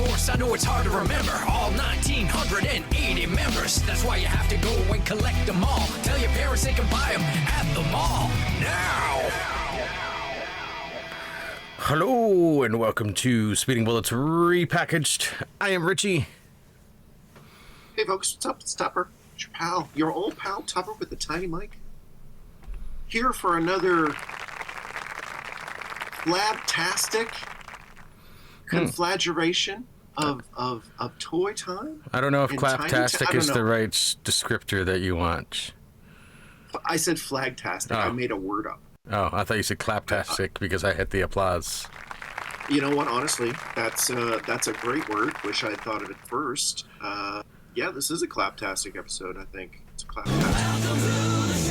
Force, I know it's hard to remember. All 1,980 members. That's why you have to go and collect them all. Tell your parents they can buy them at the mall. Now! Hello, and welcome to Speeding Bullets Repackaged. I am Richie. Hey folks, what's up? It's Tupper. It's your pal, your old pal Tupper with the tiny mic. Here for another flabtastic conflagration of toy time. I don't know if claptastic is the right descriptor that you want. I said flagtastic. I made a word up. Oh, I thought you said claptastic because I hit the applause. You know what? Honestly, that's a great word. Wish I had thought of it first. Yeah, this is a claptastic episode. I think it's a claptastic.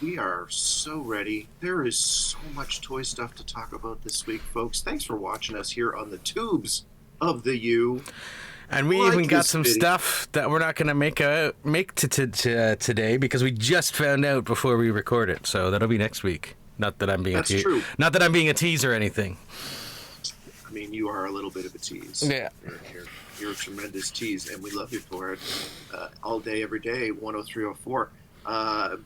We are so ready. There is so much toy stuff to talk about this week, folks. Thanks for watching us here on the tubes of the U. And we even got some stuff that we're not going to make today because we just found out before we record it. So that'll be next week. Not that I'm being true. Not that I'm being a tease or anything. I mean, you are a little bit of a tease. Yeah. You're a tremendous tease, and we love you for it. All day, every day, 10304.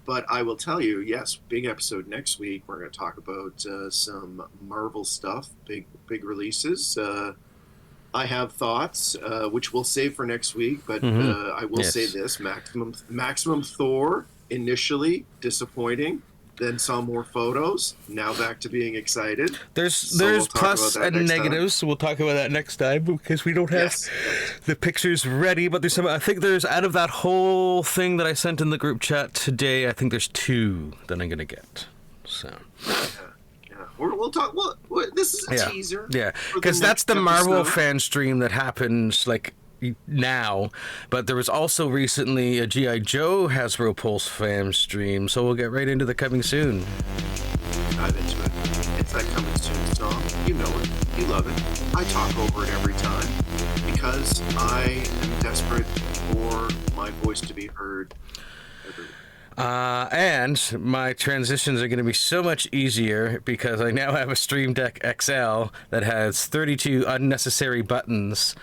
But I will tell you, yes, big episode next week. We're going to talk about some Marvel stuff, big releases. I have thoughts, which we'll save for next week, but I will say this: Maximum Thor initially disappointing, then saw more photos. Now back to being excited. There's plus and negatives. So we'll talk about that next time because we don't have the pictures ready. But there's some. I think there's out of that whole thing that I sent in the group chat today. I think there's 2 that I'm gonna get. So. We'll talk. Well, this is a teaser. Yeah, because that's the Marvel fan stream that happens like now. But there was also recently a G.I. Joe Hasbro Pulse fan stream, so we'll get right into the coming soon. Dive into it. It's that coming soon song. You know it. You love it. I talk over it every time because I am desperate for my voice to be heard everywhere. And my transitions are going to be so much easier because I now have a Stream Deck XL that has 32 unnecessary buttons,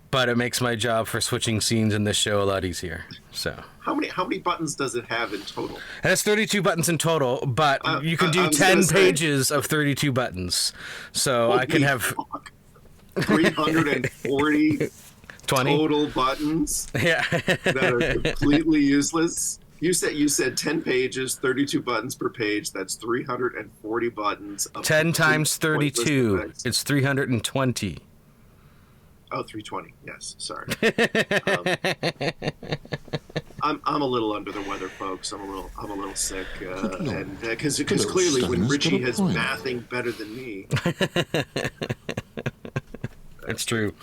but it makes my job for switching scenes in this show a lot easier. So how many buttons does it have in total? It has 32 buttons in total, but you can do 10 pages of 32 buttons. So I can have 340 total buttons. Yeah, that are completely useless. You said 10 pages, 32 buttons per page. That's 340 buttons. 10 times 32. It's 320. Oh, 320. Yes, sorry. I'm a little under the weather, folks. I'm a little sick, and because clearly when Richie has mathing better than me. That's true.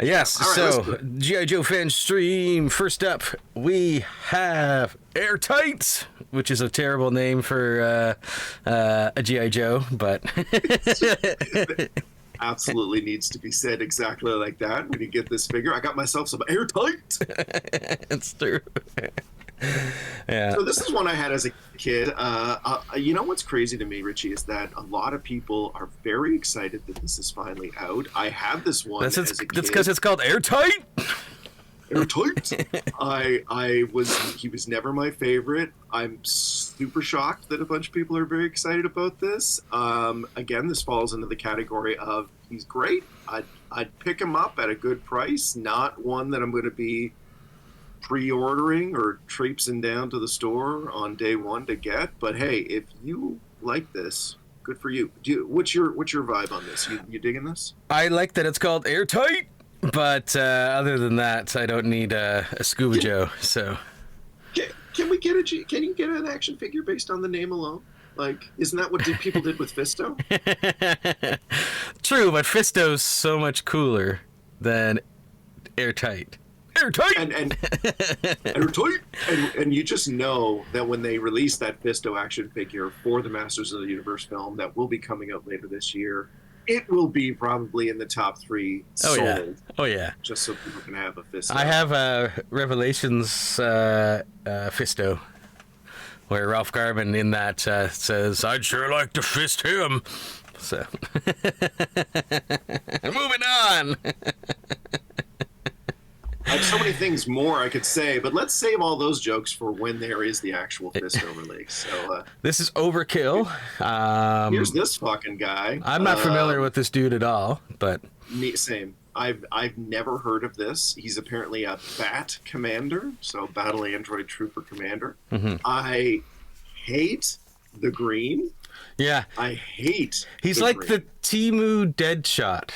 Yes, so G.I. Joe fan stream. First up, we have Airtight, which is a terrible name for a G.I. Joe, but... Absolutely needs to be said exactly like that when you get this figure. I got myself some Airtight. It's true. Yeah. So this is one I had as a kid. You know what's crazy to me, Richie, is that a lot of people are very excited that this is finally out. I have this one as a kid. That's because it's called Airtight. Airtight. He was never my favorite. I'm super shocked that a bunch of people are very excited about this. Again, this falls into the category of he's great. I'd pick him up at a good price, not one that I'm going to be pre-ordering or traipsing down to the store on day one to get. But hey, if you like this, good for you. What's your vibe on this? You digging this? I like that it's called Airtight, but other than that, I don't need a Scuba Joe. So can you get an action figure based on the name alone? Like, isn't that what people did with Fisto? True, but Fisto's so much cooler than Airtight. Airtight! And Airtight! And you just know that when they release that Fisto action figure for the Masters of the Universe film that will be coming out later this year, it will be probably in the top 3 sold. Oh, yeah. Just so people can have a Fisto. I have a Revelations Fisto, where Ralph Garman in that says, "I'd sure like to fist him." So, moving on. I have so many things more I could say, but let's save all those jokes for when there is the actual Fisto release. So This is Overkill. here's this fucking guy. I'm not familiar with this dude at all, but Same. I've never heard of this. He's apparently a BAT commander, so Battle Android Trooper Commander. Mm-hmm. I hate the green. yeah, I hate. he's the like green. the Temu Deadshot.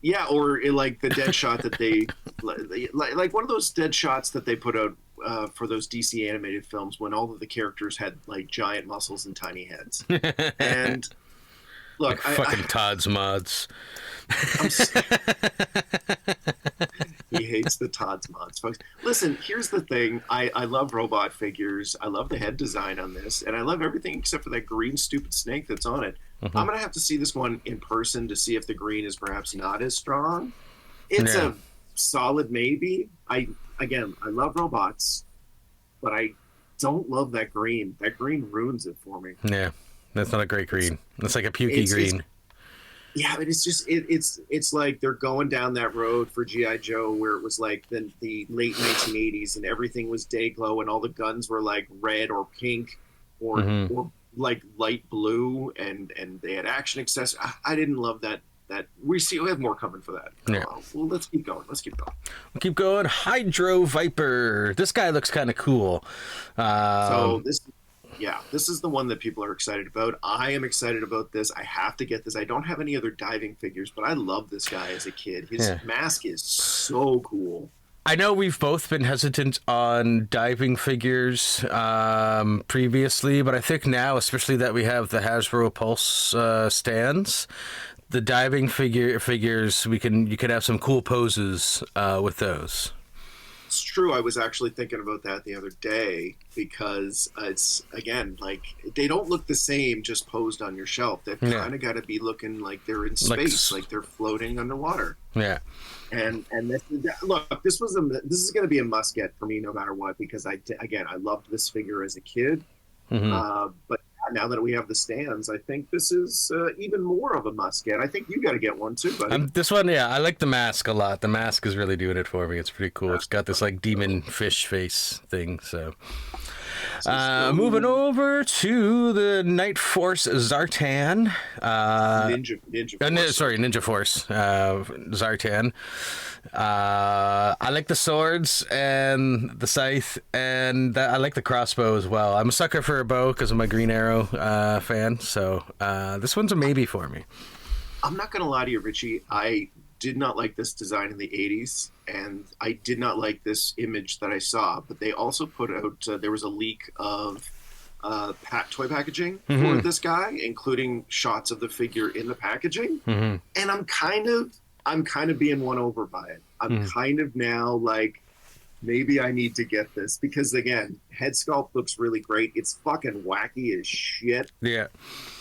Yeah, or like the dead shot that they like one of those dead shots that they put out for those DC animated films when all of the characters had like giant muscles and tiny heads. And look, Like fucking Todd's mods. He hates the Todd's mods, folks. Listen, here's the thing. I love robot figures. I love the head design on this, and I love everything except for that green stupid snake that's on it. Mm-hmm. I'm gonna have to see this one in person to see if the green is perhaps not as strong. It's a solid maybe. I love robots, but I don't love that green. That green ruins it for me. Yeah, that's not a great green. That's like a pukey green. Yeah, but it's just it's like they're going down that road for G.I. Joe where it was like the late 1980s and everything was day glow and all the guns were like red or pink or like light blue and they had action accessories. I didn't love that. We have more coming for that. Yeah. Well, let's keep going. We'll keep going. Hydro Viper. This guy looks kind of cool. This is the one that people are excited about. I am excited about this. I have to get this. I don't have any other diving figures, but I love this guy as a kid. His mask is so cool. I know we've both been hesitant on diving figures previously, but I think now, especially that we have the Hasbro Pulse stands, the diving figures, you can have some cool poses with those. It's true. I was actually thinking about that the other day because it's, again, like they don't look the same just posed on your shelf. They've kind of got to be looking like they're in space, like they're floating underwater. Yeah. And this is going to be a must get for me no matter what because I loved this figure as a kid. Mm-hmm. But now that we have the stands, I think this is even more of a must get. I think you got to get one too, buddy. This one, I like the mask a lot. The mask is really doing it for me. It's pretty cool. It's got this like demon fish face thing. So, moving over to the Night Force Zartan. Ninja Force Zartan. I like the swords and the scythe, and I like the crossbow as well. I'm a sucker for a bow because I'm a Green Arrow fan, so this one's a maybe for me. I'm not going to lie to you, Richie. I did not like this design in the 80s, and I did not like this image that I saw, but they also put out, there was a leak of toy packaging for this guy, including shots of the figure in the packaging, and I'm kind of being won over by it. I'm kind of now like, maybe I need to get this because again, head sculpt looks really great. It's fucking wacky as shit. Yeah.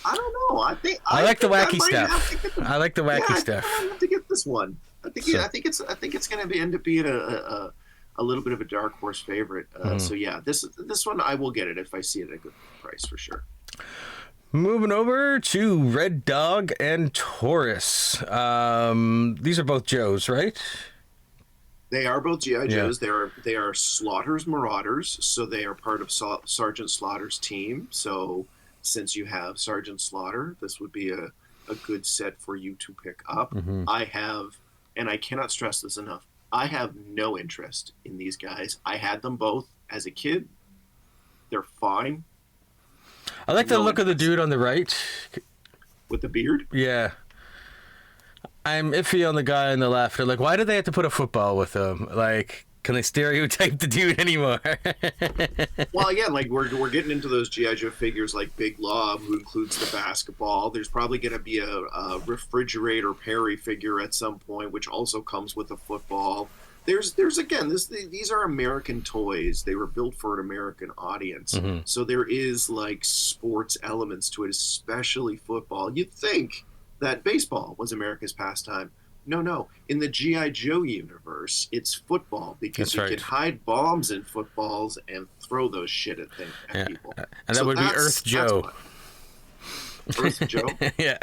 I don't know. I like the wacky stuff. I like the wacky stuff. I have to get this one. I think it's going to end up being a little bit of a dark horse favorite. So yeah, this one I will get it if I see it at a good price for sure. Moving over to Red Dog and Taurus. These are both Joes, right? They are both G.I. Joes. They are Slaughter's Marauders, so they are part of Sergeant Slaughter's team. So since you have Sergeant Slaughter, this would be a good set for you to pick up. I have, and I cannot stress this enough, I have no interest in these guys. I had them both as a kid. They're fine. I like the look of the dude on the right. With the beard? Yeah. I'm iffy on the guy on the left. Like, why do they have to put a football with him? Like, can they stereotype the dude anymore? Well, again, like we're getting into those G.I. Joe figures like Big Lob, who includes the basketball. There's probably going to be a Refrigerator Perry figure at some point, which also comes with a football. There's again, these are American toys. They were built for an American audience. So there is like sports elements to it, especially football. You'd think that baseball was America's pastime. No. In the G.I. Joe universe, it's football because you can hide bombs in footballs and throw those shit at people. And that would be Earth Joe. Earth Joe? Yeah.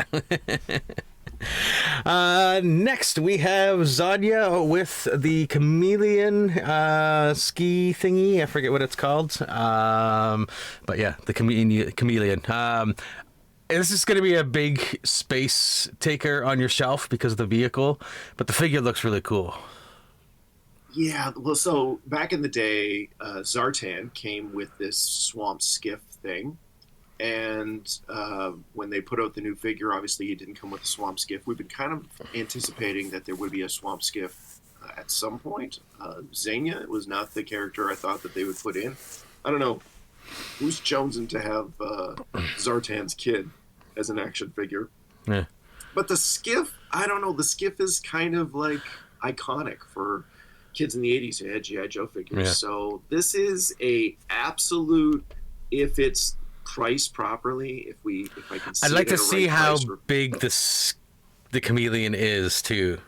Next, we have Zanya with the chameleon ski thingy. I forget what it's called. But yeah, the chameleon. This is going to be a big space taker on your shelf because of the vehicle, but the figure looks really cool. Yeah, well, so back in the day, Zartan came with this swamp skiff thing. And when they put out the new figure, obviously he didn't come with a swamp skiff. We've been kind of anticipating that there would be a swamp skiff at some point. Xenia was not the character I thought that they would put in. I don't know who's chosen to have Zartan's kid as an action figure. Yeah. But the skiff, I don't know. The skiff is kind of like iconic for kids in the 80s who had G.I. Joe figures. Yeah. So this is a absolute, if it's priced properly, if I can see I'd like to see how big the chameleon is too.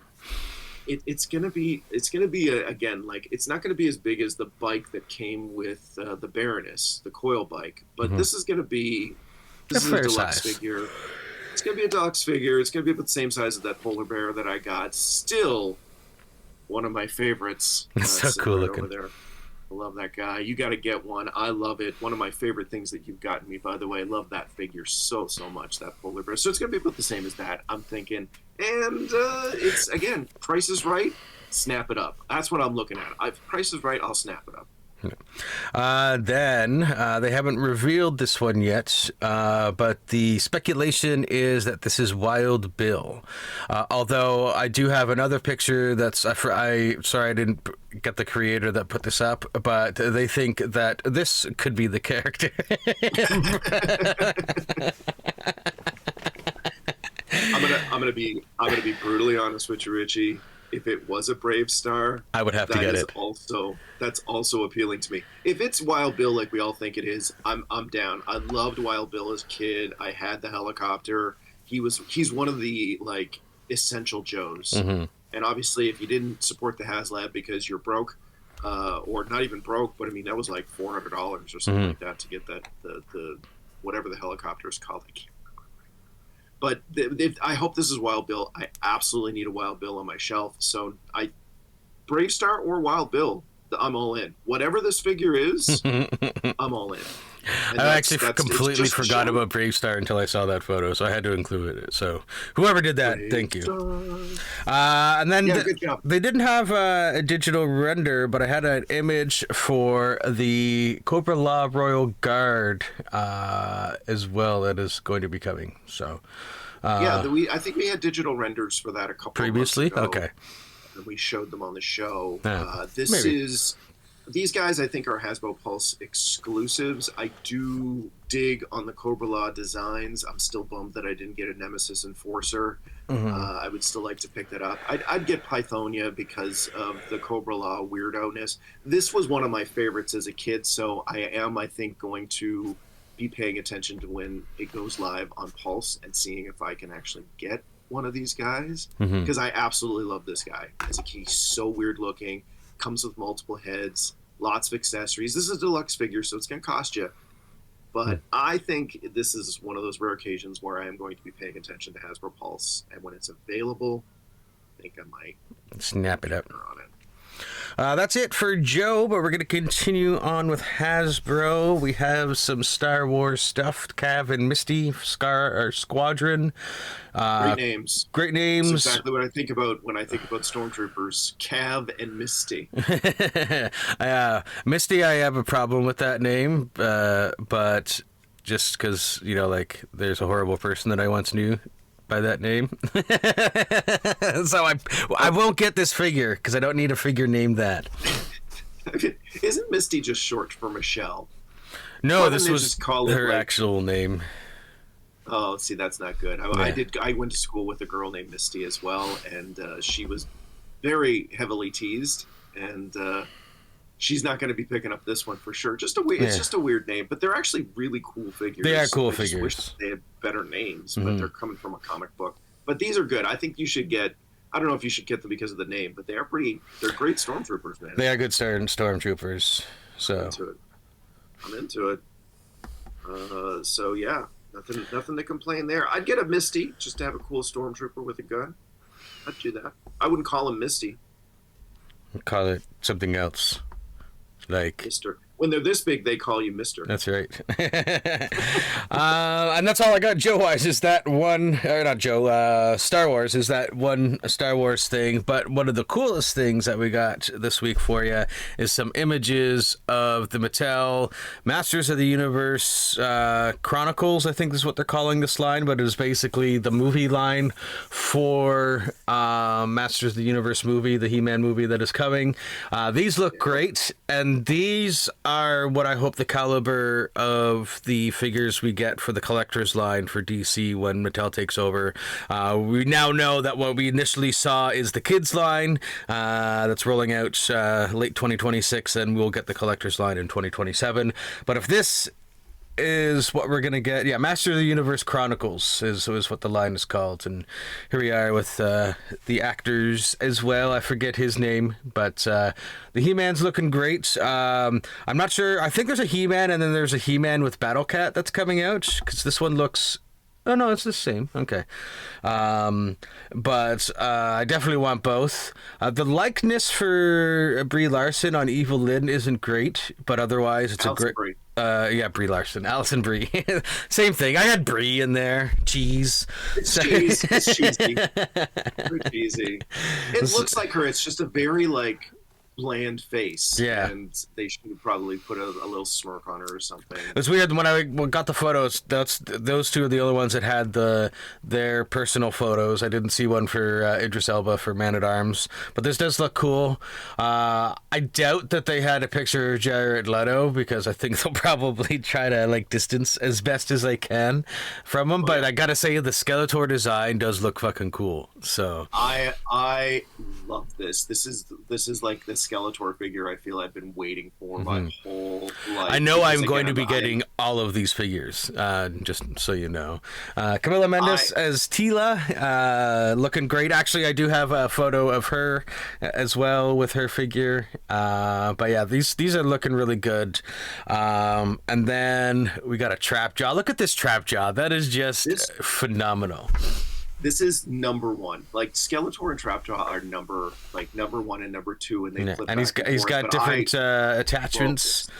It's gonna be again, like, it's not gonna be as big as the bike that came with the Baroness, the coil bike, but this is a deluxe figure. It's gonna be a deluxe figure. It's gonna be about the same size as that polar bear that I got. Still one of my favorites. It's so cool looking. Over there. I love that guy. You got to get one. I love it. One of my favorite things that you've gotten me, by the way. I love that figure so much, that polar bear. So it's going to be about the same as that, I'm thinking. And it's, again, price is right, snap it up. That's what I'm looking at. If price is right, I'll snap it up. Then they haven't revealed this one yet, but the speculation is that this is Wild Bill. Although I do have another picture that's sorry I didn't get the creator that put this up, but they think that this could be the character. I'm gonna be brutally honest with you, Richie. If it was a Brave Star, I would have to get it. That's also appealing to me. If it's Wild Bill like we all think it is, I'm down. I loved Wild Bill as a kid. I had the helicopter. He's one of the, like, essential Joes. Mm-hmm. And obviously, if you didn't support the HasLab because you're broke, or not even broke, but I mean that was like $400 or something like that to get that the whatever the helicopter is called. I can't. But I hope this is Wild Bill. I absolutely need a Wild Bill on my shelf. So Brave Star or Wild Bill, I'm all in. Whatever this figure is, I'm all in. And I actually completely forgot about Brave Star until I saw that photo, so I had to include it. So whoever did that, thank you. And then good job. They didn't have a digital render, but I had an image for the Cobra La Royal Guard as well that is going to be coming. So I think we had digital renders for that a couple previously. Of months ago, okay. and we showed them on the show. Maybe. These guys, I think, are Hasbro Pulse exclusives. I do dig on the Cobra La designs. I'm still bummed that I didn't get a Nemesis Enforcer. I would still like to pick that up. I'd get Pythonia because of the Cobra La weirdo-ness. This was one of my favorites as a kid, so I think, going to be paying attention to when it goes live on Pulse and seeing if I can actually get one of these guys. Because I absolutely love this guy. As a kid, he's so weird-looking. Comes with multiple heads, lots of accessories. This is a deluxe figure, so it's going to cost you. But I think this is one of those rare occasions where I am going to be paying attention to Hasbro Pulse, and when it's available, I think I might snap it up. On it. That's it for Joe, but we're going to continue on with Hasbro. We have some Star Wars stuff. Cav and Misty, Squadron. Great names. Great names. That's exactly what I think about when I think about Stormtroopers. Cav and Misty. Misty, I have a problem with that name, but just because, there's a horrible person that I once knew by that name. So I won't get this figure because I don't need a figure named that. Isn't Misty just short for Michelle? No, this was her actual name. Oh, see, that's not good. I went to school with a girl named Misty as well, and she was very heavily teased, and she's not going to be picking up this one for sure. It's just a weird name, but they're actually really cool figures. They are cool figures. I wish they had better names, but they're coming from a comic book. But these are good. I think you should get. I don't know if you should get them because of the name, but they're great Stormtroopers, man. They are good Stormtroopers. So I'm into it. So yeah, nothing to complain there. I'd get a Misty just to have a cool Stormtrooper with a gun. I'd do that. I wouldn't call him Misty. I'd call it something else. Like Mister. When they're this big, they call you Mister. That's right. And that's all I got. Joe-wise is that one, or not Joe, Star Wars is that one Star Wars thing. But one of the coolest things that we got this week for you is some images of the Mattel Masters of the Universe Chronicles, I think is what they're calling this line, but it is basically the movie line for Masters of the Universe movie, the He-Man movie that is coming. These look great, and these are what I hope the caliber of the figures we get for the collector's line for DC when Mattel takes over. We now know that what we initially saw is the kids line that's rolling out late 2026, and we'll get the collector's line in 2027. But if this is what we're gonna get, Master of the Universe Chronicles is what the line is called, and here we are with the actors as well. I forget his name, but the He-Man's looking great. I'm not sure. I think there's a He-Man, and then there's a He-Man with Battle Cat that's coming out, because this one looks. Oh no, it's the same. Okay, but I definitely want both. The likeness for Brie Larson on Evil Lynn isn't great, but otherwise it's Alison a great. Brie. Brie Larson, Allison Brie, same thing. I had Brie in there. Cheese. It's cheese. It's cheesy. Very cheesy. It looks like her. It's just a very bland face. Yeah. And they should probably put a little smirk on her or something. It's weird when I got the photos. Those two are the only ones that had their personal photos. I didn't see one for Idris Elba for Man at Arms, but this does look cool. I doubt that they had a picture of Jared Leto, because I think they'll probably try to distance as best as they can from him. But I gotta say, the Skeletor design does look fucking cool. So I love this. This is like the Skeletor figure I feel I've been waiting for my whole life. I know I'm going to be getting all of these figures, just so you know. Camila Mendes as Tila, looking great. Actually, I do have a photo of her as well with her figure. But yeah, these are looking really good. And then we got a Trap Jaw. Look at this Trap Jaw. That is just phenomenal. This is number one. Skeletor and Trapjaw are number one and number two, and they flip. And he's got different attachments,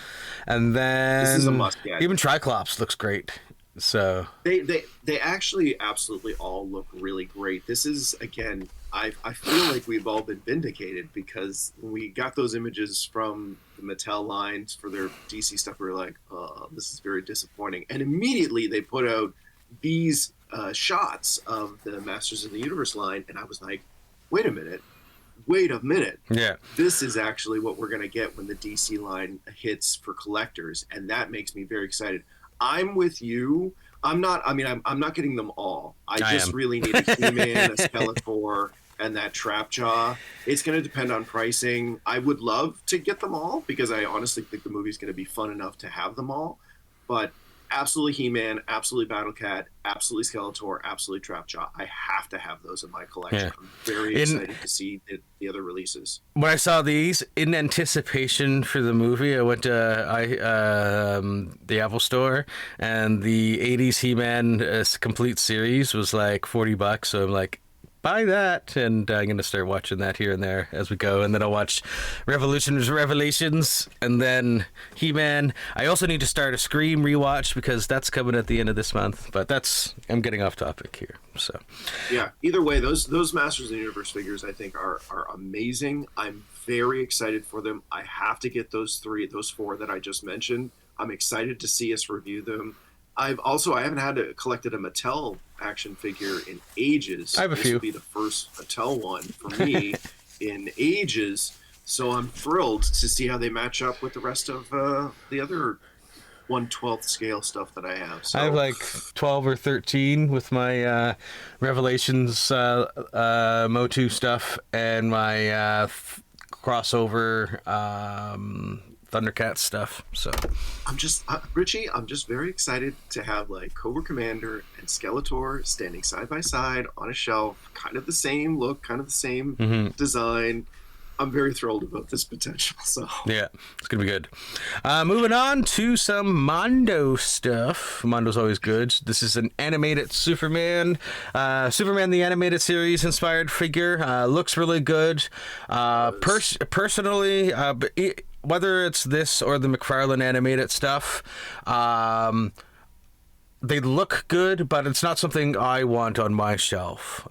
and then this is a must get. Even Triclops looks great. So they actually absolutely all look really great. This is, again, I feel like we've all been vindicated, because when we got those images from the Mattel lines for their DC stuff, we were like, oh, this is very disappointing. And immediately they put out these shots of the Masters of the Universe line, and I was like, wait a minute. Yeah, this is actually what we're going to get when the DC line hits for collectors, and that makes me very excited. I'm with you. I'm not getting them all. I just really need a He-Man, a Skeletor, and that Trapjaw. It's going to depend on pricing. I would love to get them all, because I honestly think the movie's going to be fun enough to have them all, but absolutely He-Man, absolutely Battle Cat, absolutely Skeletor, absolutely Trapjaw. I have to have those in my collection. Yeah. I'm very excited to see the other releases. When I saw these in anticipation for the movie, I went to the Apple Store, and the 80s He-Man complete series was like $40. So I'm like, buy that, and I'm gonna start watching that here and there as we go, and then I'll watch Revelations, and then He-Man. I also need to start a Scream rewatch, because that's coming at the end of this month, but I'm getting off topic here. So yeah, either way, those Masters of the Universe figures I think are amazing. I'm very excited for them. I have to get those four that I just mentioned. I'm excited to see us review them. I haven't collected a Mattel action figure in ages. I have a few. This will be the first Mattel one for me in ages, so I'm thrilled to see how they match up with the rest of the other 1/12 scale stuff that I have. So, I have 12 or 13 with my Revelations Motu stuff, and my crossover Thundercat stuff. So Richie, I'm just very excited to have Cobra Commander and Skeletor standing side by side on a shelf, kind of the same look, kind of the same design. I'm very thrilled about this potential. So Yeah, it's gonna be good. Moving on to some Mondo stuff. Mondo's always good. This is an animated Superman. Superman the Animated Series inspired figure. Looks really good. Personally, whether it's this or the McFarlane animated stuff, they look good, but it's not something I want on my shelf.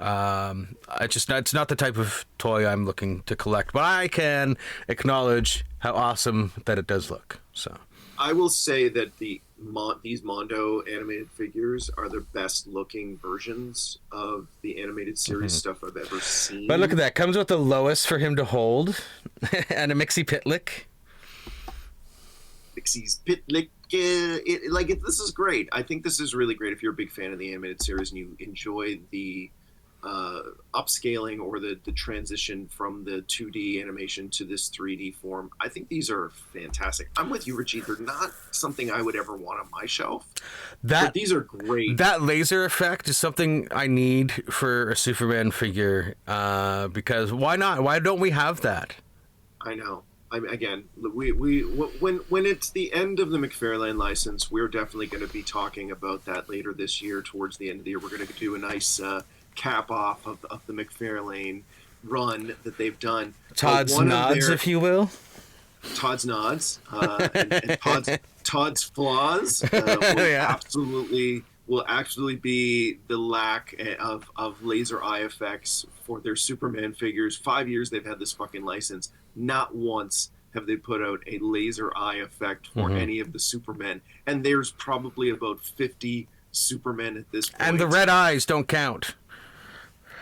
It's not the type of toy I'm looking to collect, but I can acknowledge how awesome that it does look. So I will say that these Mondo animated figures are the best looking versions of the animated series stuff I've ever seen. But look at that. Comes with the Lois for him to hold and a Mixie Pitlick. Mixie's Pitlick. This is great. I think this is really great if you're a big fan of the animated series and you enjoy the upscaling or the transition from the 2D animation to this 3D form. I think these are fantastic. I'm with you, Richie. They're not something I would ever want on my shelf. But these are great. That laser effect is something I need for a Superman figure, because why not? Why don't we have that? I know. Again, when it's the end of the McFarlane license, we're definitely going to be talking about that later this year. Towards the end of the year, we're going to do a nice cap off of the McFarlane run that they've done. Todd's nods, if you will. Todd's nods and Todd's flaws will absolutely be the lack of laser eye effects for their Superman figures. 5 years they've had this fucking license. Not once have they put out a laser eye effect for any of the Supermen. And there's probably about 50 Supermen at this point. And the red eyes don't count.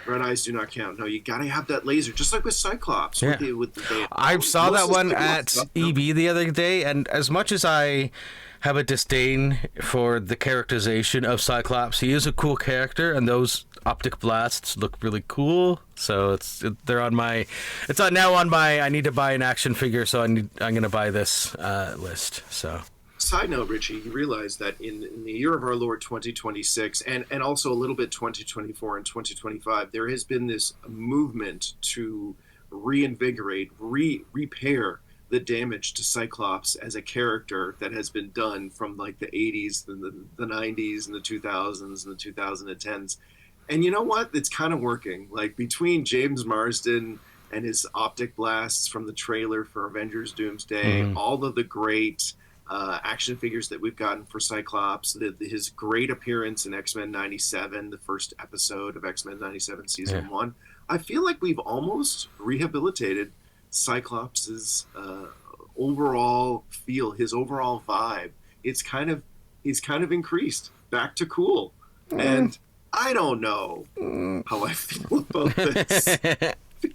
Red eyes do not count. No, you gotta have that laser, just like with Cyclops. Yeah. I saw that one at EB the other day, and as much as I have a disdain for the characterization of Cyclops, he is a cool character, and those optic blasts look really cool. So they're on my I need to buy an action figure, so I'm gonna buy this list. So. Side note, Richie, you realize that in the year of our Lord 2026 and also a little bit 2024 and 2025, there has been this movement to reinvigorate, repair the damage to Cyclops as a character that has been done from like the 80s, the 90s, and the 2000s and the 2010s. And you know what? It's kind of working. Like between James Marsden and his optic blasts from the trailer for Avengers Doomsday, all of the great action figures that we've gotten for Cyclops, his great appearance in X-Men 97, the first episode of X-Men 97 season 1, I feel like we've almost rehabilitated Cyclops's overall feel, his overall vibe. He's kind of increased back to cool. And I don't know how I feel about this. He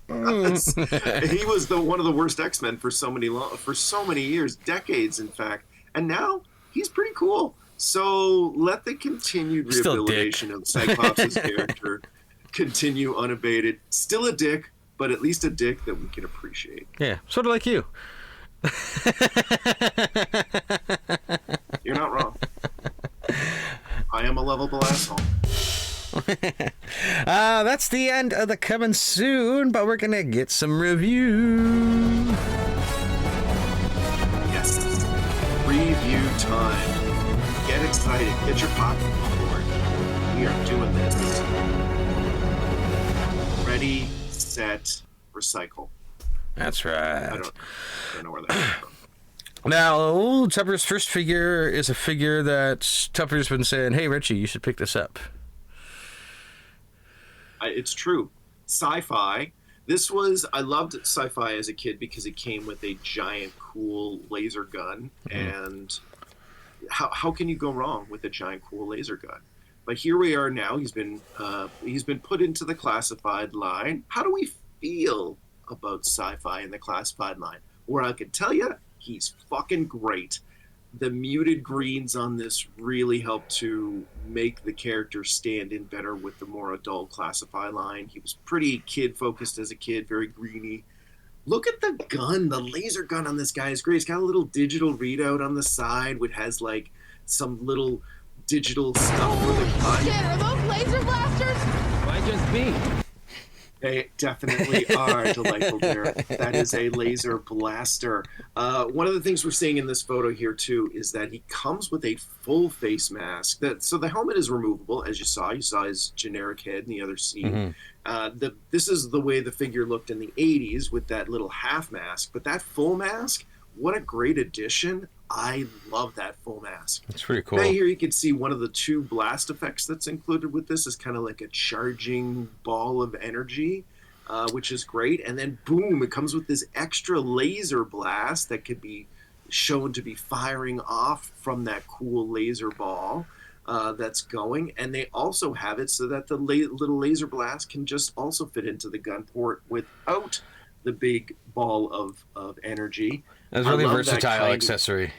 was one of the worst X-Men for so many years, decades in fact, and now he's pretty cool. So let the continued rehabilitation of Cyclops' character continue unabated. Still a dick, but at least a dick that we can appreciate. Yeah, sort of like you. You're not wrong. I am a lovable asshole. That's the end of the coming soon, but we're gonna get some review. Yes, review time. Get excited. Get your popcorn board. We are doing this. Ready, set, recycle. That's right. I don't know where that came from. Now, Tupper's first figure is a figure that Tupper's been saying, "Hey, Richie, you should pick this up." It's true. Sci-fi. I loved Sci-fi as a kid because it came with a giant, cool laser gun. And how can you go wrong with a giant, cool laser gun? But here we are now. He's been put into the classified line. How do we feel about Sci-fi in the classified line? Well, I can tell you, he's fucking great. The muted greens on this really help to make the character stand in better with the more adult classified line. He was pretty kid-focused as a kid, very greeny. Look at the gun. The laser gun on this guy is great. It's got a little digital readout on the side, which has like some little digital stuff for the gun. Shit, are those laser blasters? Might just be. They definitely are delightful, Derek. That is a laser blaster. One of the things we're seeing in this photo here too is that he comes with a full face mask. So the helmet is removable, as you saw. You saw his generic head in the other scene. This is the way the figure looked in the '80s with that little half mask. But that full mask, what a great addition! I love that full mask. It's pretty cool. Now here you can see one of the 2 blast effects that's included with this is kind of like a charging ball of energy, which is great. And then boom, it comes with this extra laser blast that could be shown to be firing off from that cool laser ball that's going. And they also have it so that the little laser blast can just also fit into the gun port without the big ball of energy. That's a really versatile accessory.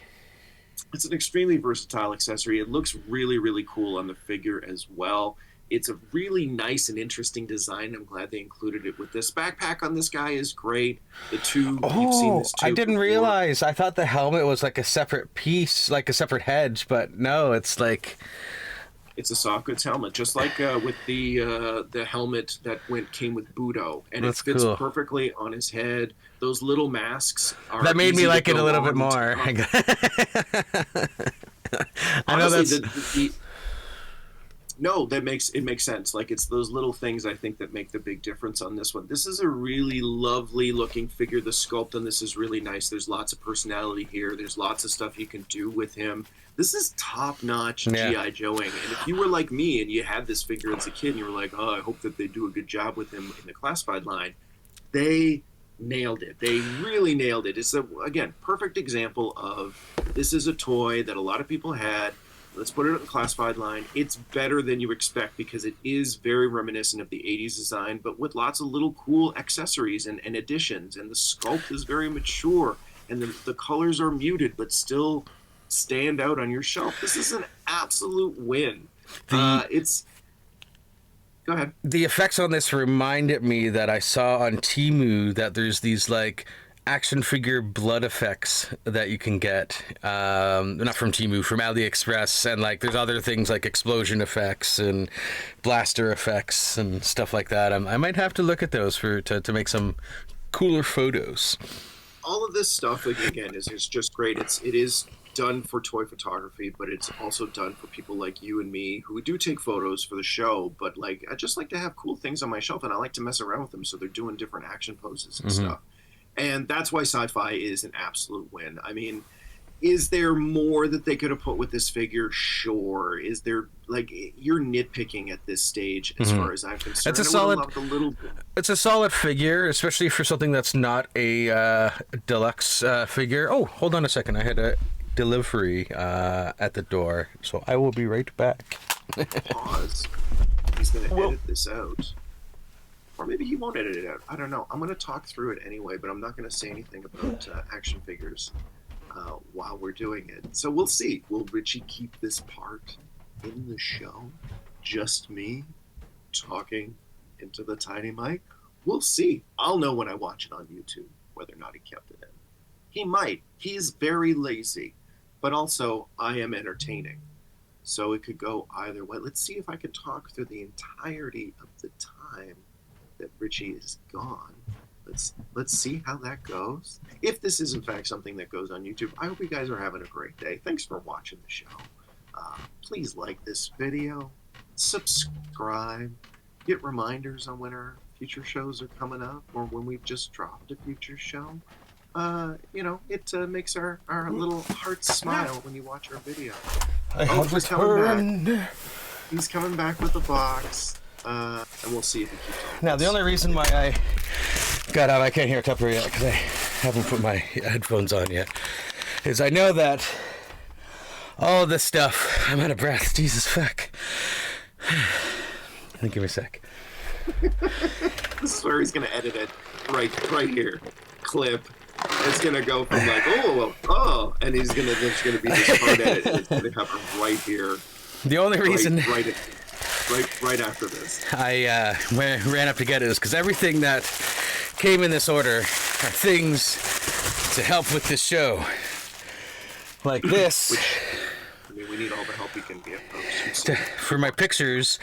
It's an extremely versatile accessory. It looks really, really cool on the figure as well. It's a really nice and interesting design. I'm glad they included it with this. Backpack on this guy is great. The tube, you've seen this tube I didn't before. realize. I thought the helmet was like a separate piece, like a separate hedge, but no, it's like... It's a soft goods helmet, just like with the helmet that came with Budo, and That's it fits cool. perfectly on his head. Those little masks are That made me easy to like it a go little bit on. more. I know Honestly, that's... No, it makes sense. Like, it's those little things, I think, that make the big difference on this one. This is a really lovely looking figure. The sculpt on this is really nice. There's lots of personality here. There's lots of stuff you can do with him. This is top-notch G.I. Joeing. And if you were like me and you had this figure as a kid and you were like, oh, I hope that they do a good job with him in the classified line, they nailed it. They really nailed it. It's, again, perfect example of this is a toy that a lot of people had. Let's put it in the classified line. It's better than you expect because it is very reminiscent of the 80s design, but with lots of little cool accessories and additions. And the sculpt is very mature, and the colors are muted, but still stand out on your shelf. This is an absolute win. Go ahead. The effects on this reminded me that I saw on Temu that there's these like action figure blood effects that you can get, not from Temu, from AliExpress, and like there's other things like explosion effects and blaster effects and stuff like that. I might have to look at those to make some cooler photos. All of this stuff again is just great. It is done for toy photography, but it's also done for people like you and me who do take photos for the show, but like I just like to have cool things on my shelf and I like to mess around with them, so they're doing different action poses and stuff. And that's why sci-fi is an absolute win. I mean, is there more that they could have put with this figure? Sure. Is there, like, you're nitpicking at this stage as far as I'm concerned. It's a solid figure, especially for something that's not a deluxe figure. Oh, hold on a second. I had a delivery at the door, so I will be right back. Pause. He's going to edit this out. Or maybe he won't edit it out. I don't know. I'm going to talk through it anyway, but I'm not going to say anything about action figures while we're doing it. So we'll see. Will Richie keep this part in the show? Just me talking into the tiny mic? We'll see. I'll know when I watch it on YouTube whether or not he kept it in. He might. He's very lazy. But also, I am entertaining. So it could go either way. Let's see if I can talk through the entirety of the time that Richie is gone. Let's see how that goes. If this is in fact something that goes on YouTube, I hope you guys are having a great day. Thanks for watching the show. Please like this video, subscribe, get reminders on when our future shows are coming up or when we've just dropped a future show. It makes our little hearts smile when you watch our video. He's coming back. He's coming back with the box. And we'll see if he keeps on. Now, the only reason why I got out, I can't hear Tupper yet because I haven't put my headphones on yet, is I know that all this stuff, I'm out of breath. Jesus fuck. Give me a sec. This is where he's going to edit it. Right here. Clip. It's going to go from like, oh, and there's going to be this hard edit. And it's going to happen right here. The only reason... Right after this. I ran up to get it is because everything that came in this order are things to help with this show. Like this. We need all the help we can get, folks. For my pictures,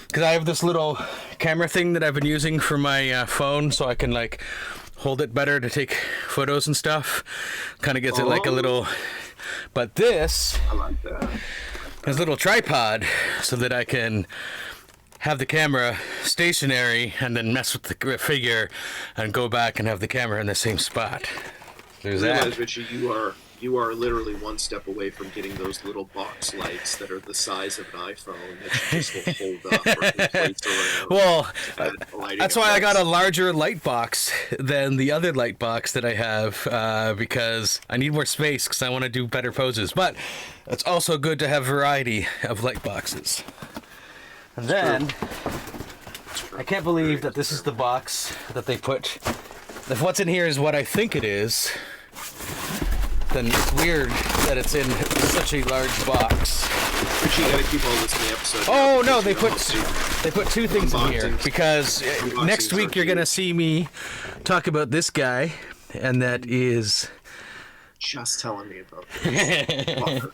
because I have this little camera thing that I've been using for my phone, so I can like hold it better to take photos and stuff. Kind of gets it like a little. But this I like that. is a little tripod, so that I can have the camera stationary and then mess with the figure and go back and have the camera in the same spot. There's Realize, that. Richie, you are literally one step away from getting those little box lights that are the size of an iPhone that you just will hold up or can place around. Well, lighting that's why I got a effects. larger light box than the other light box that I have, because I need more space because I want to do better poses. But it's also good to have variety of light boxes. And then, I can't believe that this is the box that they put. If what's in here is what I think it is, then it's weird that it's in such a large box. Richie, you gotta keep all this in the episode. Oh now no, they because put two things in here Unboxing. because next Unboxings week are you're gonna huge. see me talk about this guy, and that is just telling me about this. Fucker.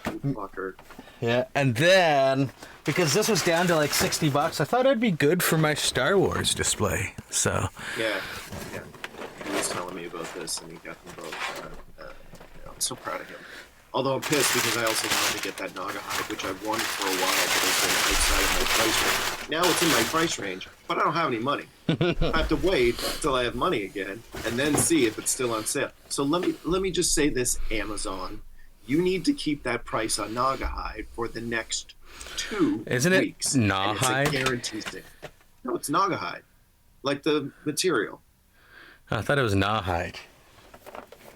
You fucker. yeah. And then because this was down to like $60, I thought it'd be good for my Star Wars display. So Yeah. He was telling me about this, and he got them both. I'm so proud of him. Although I'm pissed because I also wanted to get that Naga hide, which I've wanted for a while, but it's been outside of my price range. Now it's in my price range, but I don't have any money. I have to wait until I have money again, and then see if it's still on sale. So let me just say this, Amazon. You need to keep that price on Naga hide for the next 2 Isn't it weeks. Nawhide? It's a guaranteed thing. No, it's Naga hide. Like the material. I thought it was Nawhide.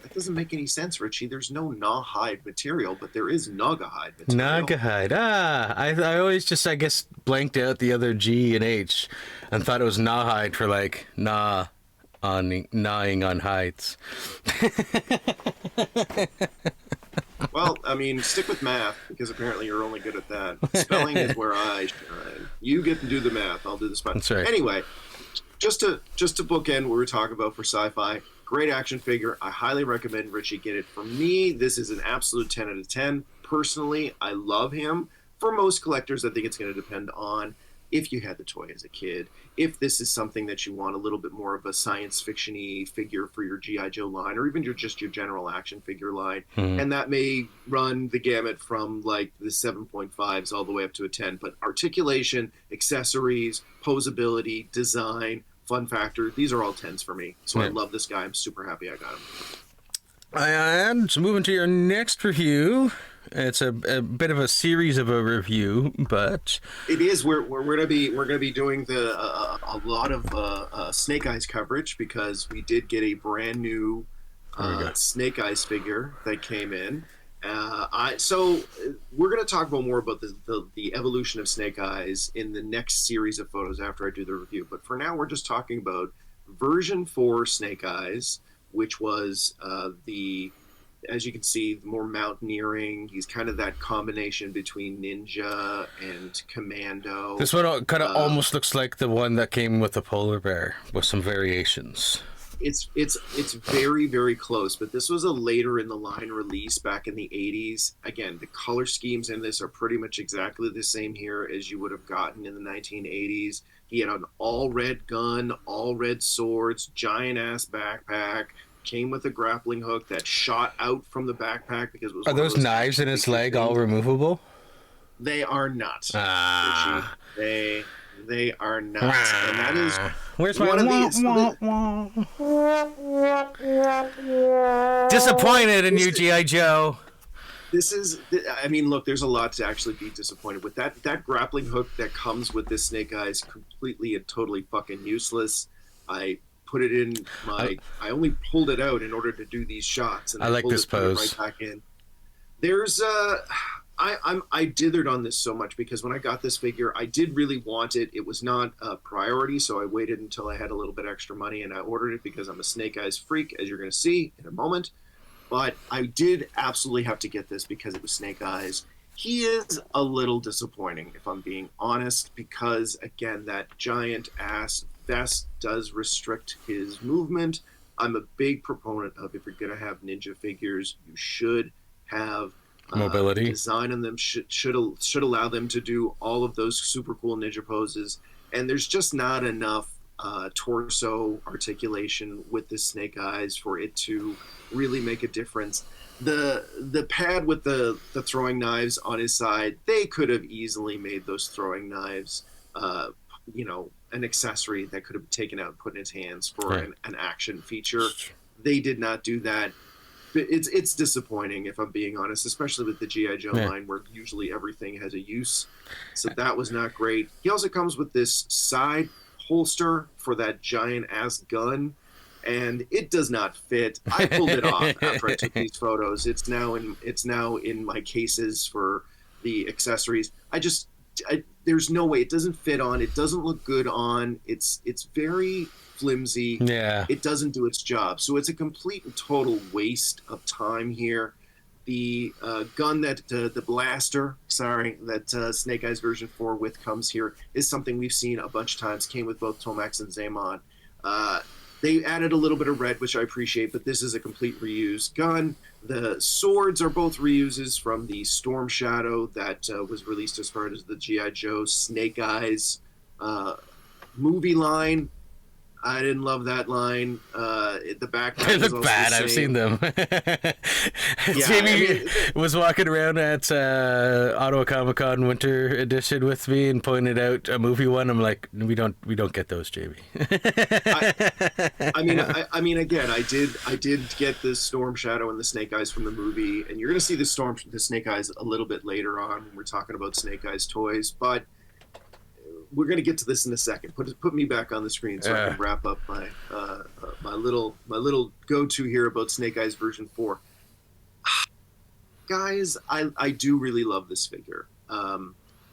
That doesn't make any sense, Richie. There's no Nawhide material, but there is Naugahyde material. Nawhide. I always just, I guess, blanked out the other G and H and thought it was Nawhide for like gnawing on hides. Well, I mean, stick with math because apparently you're only good at that. Spelling is where I shine. You get to do the math. I'll do the spelling. That's right. Anyway, just to bookend what we were talking about for sci-fi. Great action figure. I highly recommend Richie get it. For me, this is an absolute 10 out of 10. Personally, I love him. For most collectors, I think it's going to depend on if you had the toy as a kid, if this is something that you want a little bit more of a science fiction-y figure for your G.I. Joe line, or even just your general action figure line. And that may run the gamut from like the 7.5s all the way up to a 10. But articulation, accessories, posability, design, fun factor, these are all 10s for me. So I love this guy. I'm super happy I got him. And so moving to your next review. It's a bit of a series of a review, but It is. We're gonna be doing a lot of Snake Eyes coverage because we did get a brand new Snake Eyes figure that came in. So we're gonna talk more about the evolution of Snake Eyes in the next series of photos after I do the review. But for now, we're just talking about version 4 Snake Eyes, which was as you can see, the more mountaineering. He's kind of that combination between ninja and commando. this one kind of almost looks like the one that came with the polar bear with some variations. It's very, very close, but this was a later in the line release back in the 80s. Again, the color schemes in this are pretty much exactly the same here as you would have gotten in the 1980s. He had an all red gun, all red swords, giant ass backpack. Came with a grappling hook that shot out from the backpack because it was. Are those knives in his leg all removable? They are not. Richie. They are not. And that is Where's one my of these. disappointed in you, G.I. Joe. This is. I mean, look. There's a lot to actually be disappointed with. That grappling hook that comes with this Snake Eyes completely and totally fucking useless. I put it in my. I only pulled it out in order to do these shots, and I like pulled this put it pose. right back in. There's I dithered on this so much because when I got this figure, I did really want it. It was not a priority, so I waited until I had a little bit extra money and I ordered it because I'm a Snake Eyes freak, as you're going to see in a moment. But I did absolutely have to get this because it was Snake Eyes. He is a little disappointing, if I'm being honest, because, again, that giant ass vest does restrict his movement. I'm a big proponent of if you're going to have ninja figures, you should have Mobility. design on them should allow them to do all of those super cool ninja poses. and there's just not enough torso articulation with the Snake Eyes for it to really make a difference. The pad with the throwing knives on his side, they could have easily made those throwing knives, an accessory that could have been taken out and put in his hands for an action feature. They did not do that. It's disappointing, if I'm being honest, especially with the G.I. Joe line, where usually everything has a use. So that was not great. He also comes with this side holster for that giant ass gun, and it does not fit. I pulled it off after I took these photos. It's now in my cases for the accessories. There's no way. It doesn't fit on. It doesn't look good on. It's very flimsy. Yeah. It doesn't do its job. So it's a complete and total waste of time here. The gun the blaster, that Snake Eyes version 4 with comes here is something we've seen a bunch of times. Came with both Tomax and Zaymon. They added a little bit of red, which I appreciate, but this is a complete reused gun. The swords are both reuses from the Storm Shadow that was released as part of the G.I. Joe Snake Eyes movie line. I didn't love that line. The backpack they look bad. I've seen them. Jamie was walking around at Ottawa Comic Con Winter Edition with me and pointed out a movie one. I'm like, we don't get those, Jamie. I mean, again, I did get the Storm Shadow and the Snake Eyes from the movie, and you're going to see the Snake Eyes a little bit later on when we're talking about Snake Eyes toys, but we're going to get to this in a second. Put me back on the screen so I can wrap up my little go-to here about Snake Eyes version 4. Guys, I do really love this figure.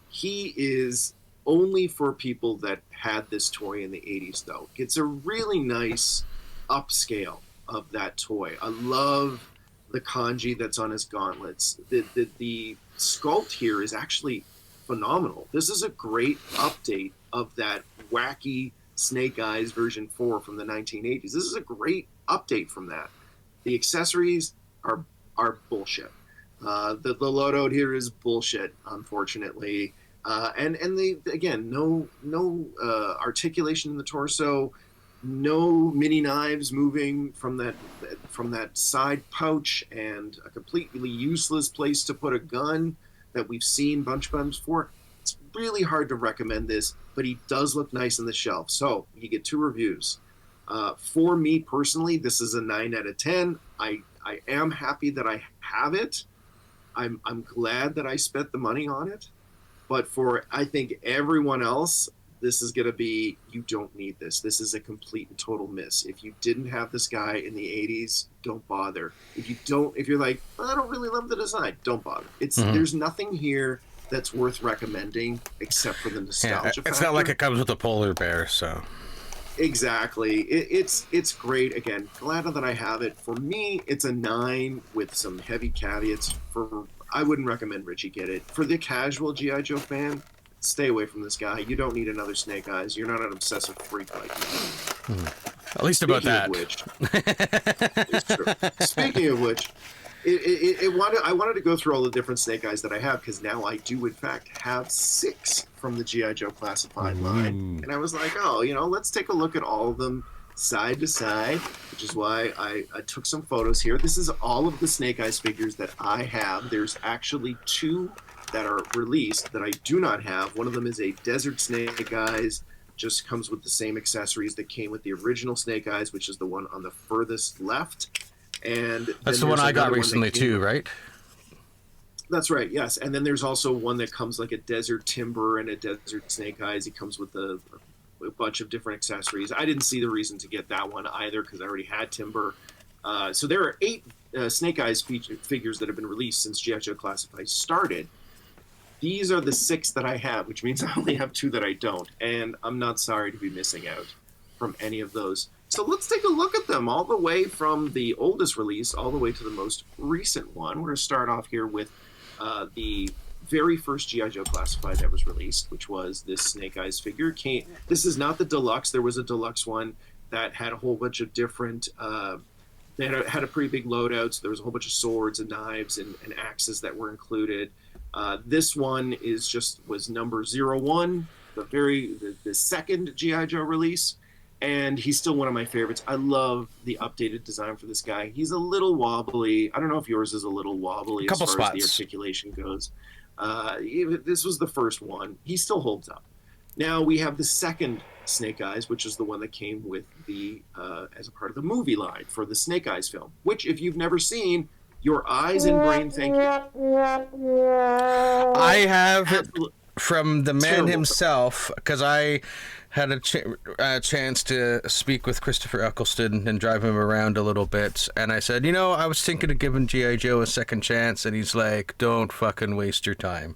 He is only for people that had this toy in the 80s, though. It's a really nice upscale of that toy. I love the kanji that's on his gauntlets. The sculpt here is actually phenomenal. This is a great update of that wacky Snake Eyes version 4 from the 1980s. This is a great update from that. The accessories are bullshit. The loadout here is bullshit, unfortunately. And they, again, no articulation in the torso, no mini knives moving from that side pouch, and a completely useless place to put a gun that we've seen bunch before. It's really hard to recommend this, but he does look nice on the shelf. So you get 2 reviews. For me personally, this is a 9 out of 10. I am happy that I have it. I'm glad that I spent the money on it. But for, I think, everyone else, this is going to be, you don't need this. This is a complete and total miss. If you didn't have this guy in the 80s, don't bother. If you're like, I don't really love the design, don't bother. There's nothing here that's worth recommending except for the nostalgia factor. It's not like it comes with a polar bear, so. Exactly. It's great. Again, glad that I have it. For me, it's a 9 with some heavy caveats. I wouldn't recommend Richie get it. For the casual G.I. Joe fan, stay away from this guy. You don't need another Snake Eyes. You're not an obsessive freak like me. At least about that. Speaking of which, I wanted to go through all the different Snake Eyes that I have, because now I do, in fact, have 6 from the G.I. Joe classified line. And I was like, let's take a look at all of them side to side, which is why I took some photos here. This is all of the Snake Eyes figures that I have. There's actually 2 that are released that I do not have. One of them is a Desert Snake Eyes, just comes with the same accessories that came with the original Snake Eyes, which is the one on the furthest left. And that's the one I got recently too, right? That's right, yes. And then there's also one that comes like a Desert Timber and a Desert Snake Eyes. It comes with a bunch of different accessories. I didn't see the reason to get that one either, because I already had Timber. So there are 8 Snake Eyes figures that have been released since G.I. Joe Classified started. These are the 6 that I have, which means I only have 2 that I don't. And I'm not sorry to be missing out from any of those. So let's take a look at them all the way from the oldest release all the way to the most recent one. We're going to start off here with the very first G.I. Joe Classified that was released, which was this Snake Eyes figure. This is not the deluxe. There was a deluxe one that had a whole bunch of different... they had a pretty big loadout, so there was a whole bunch of swords and knives and axes that were included. This one was number 01. the second GI Joe release, and he's still one of my favorites. I love the updated design for this guy. He's a little wobbly. I don't know if yours is a little wobbly as far as the articulation goes. This was the first one. He still holds up. Now we have the second Snake Eyes, which is the one that came with the as a part of the movie line for the Snake Eyes film, which if you've never seen, your eyes and brain thank you. I have it from the man himself, because I had a chance to speak with Christopher Eccleston and drive him around a little bit, and I said, I was thinking of giving G.I. Joe a second chance, and he's like, don't fucking waste your time.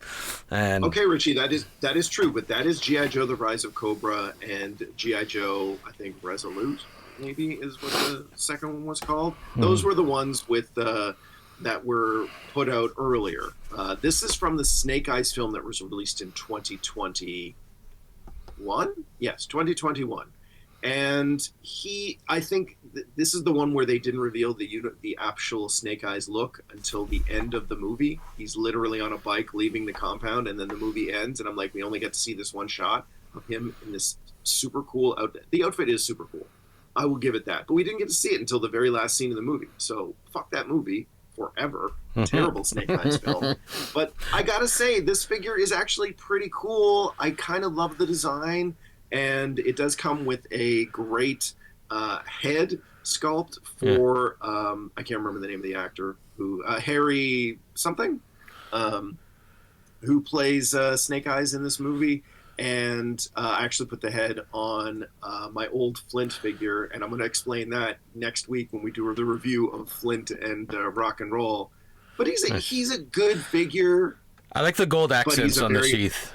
And okay, Richie, that is true, but that is G.I. Joe: The Rise of Cobra and G.I. Joe, I think, Resolute, maybe is what the second one was called. Those were the ones with that were put out earlier. This is from the Snake Eyes film that was released in 2021. Yes, 2021. And I think this is the one where they didn't reveal the actual Snake Eyes look until the end of the movie. He's literally on a bike leaving the compound, and then the movie ends, and I'm like, we only get to see this one shot of him in this super cool outfit. The outfit is super cool. I will give it that. But we didn't get to see it until the very last scene of the movie. So fuck that movie forever. Terrible Snake Eyes film. But I gotta say, this figure is actually pretty cool. I kind of love the design, and it does come with a great head sculpt for I can't remember the name of the actor who Harry something who plays Snake Eyes in this movie. And I actually put the head on my old Flint figure, and I'm going to explain that next week when we do the review of Flint and Rock and Roll. But he's a good figure. I like the gold accents on the sheath.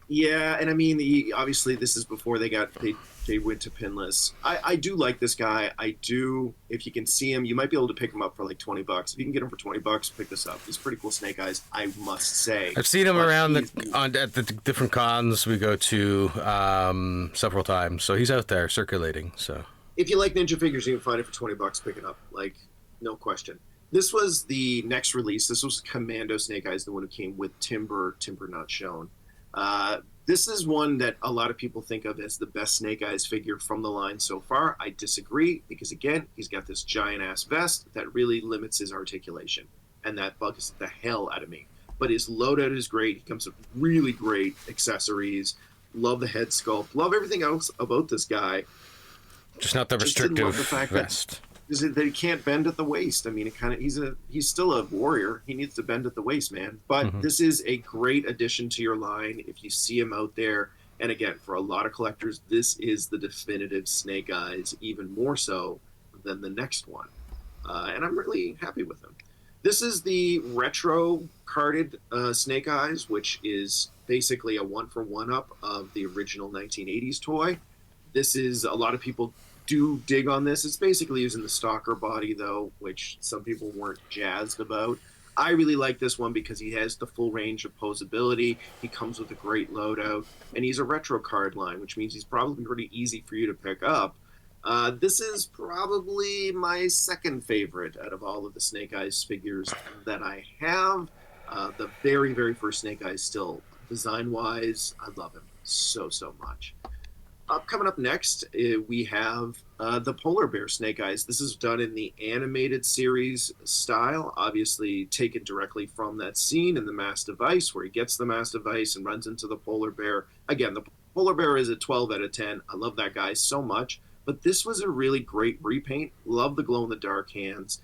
Yeah, and I mean, obviously this is before they went to pinless. I do like this guy. I do. If you can see him, you might be able to pick him up for like $20. If you can get him for $20, pick this up. He's pretty cool Snake Eyes, I must say. I've seen him around at the different cons we go to several times, so he's out there circulating. So if you like ninja figures, you can find it for $20. Pick it up, like no question. This was the next release. This was Commando Snake Eyes, the one who came with Timber Not Shown. This is one that a lot of people think of as the best Snake Eyes figure from the line so far. I disagree, because again, he's got this giant ass vest that really limits his articulation, and that bugs the hell out of me. But his loadout is great. He comes with really great accessories. Love the head sculpt. Love everything else about this guy. Just not the restrictive vest. That he can't bend at the waist. I mean, he's still a warrior. He needs to bend at the waist, man. But this is a great addition to your line if you see him out there. And again, for a lot of collectors, this is the definitive Snake Eyes, even more so than the next one. And I'm really happy with him. This is the retro carded Snake Eyes, which is basically a one-for-one up of the original 1980s toy. This is, a lot of people do dig on this. It's basically using the Stalker body, though, which some people weren't jazzed about. I really like this one because he has the full range of posability. He comes with a great loadout, and he's a retro card line, which means he's probably pretty easy for you to pick up. This is probably my second favorite out of all of the Snake Eyes figures that I have. The very, very first Snake Eyes still, design-wise, I love him so much. Coming up next, we have the Polar Bear Snake Eyes. This is done in the animated series style, obviously taken directly from that scene in The Mass Device, where he gets the Mass Device and runs into the Polar Bear. Again, the Polar Bear is a 12 out of 10. I love that guy so much. But this was a really great repaint. Love the glow-in-the-dark hands.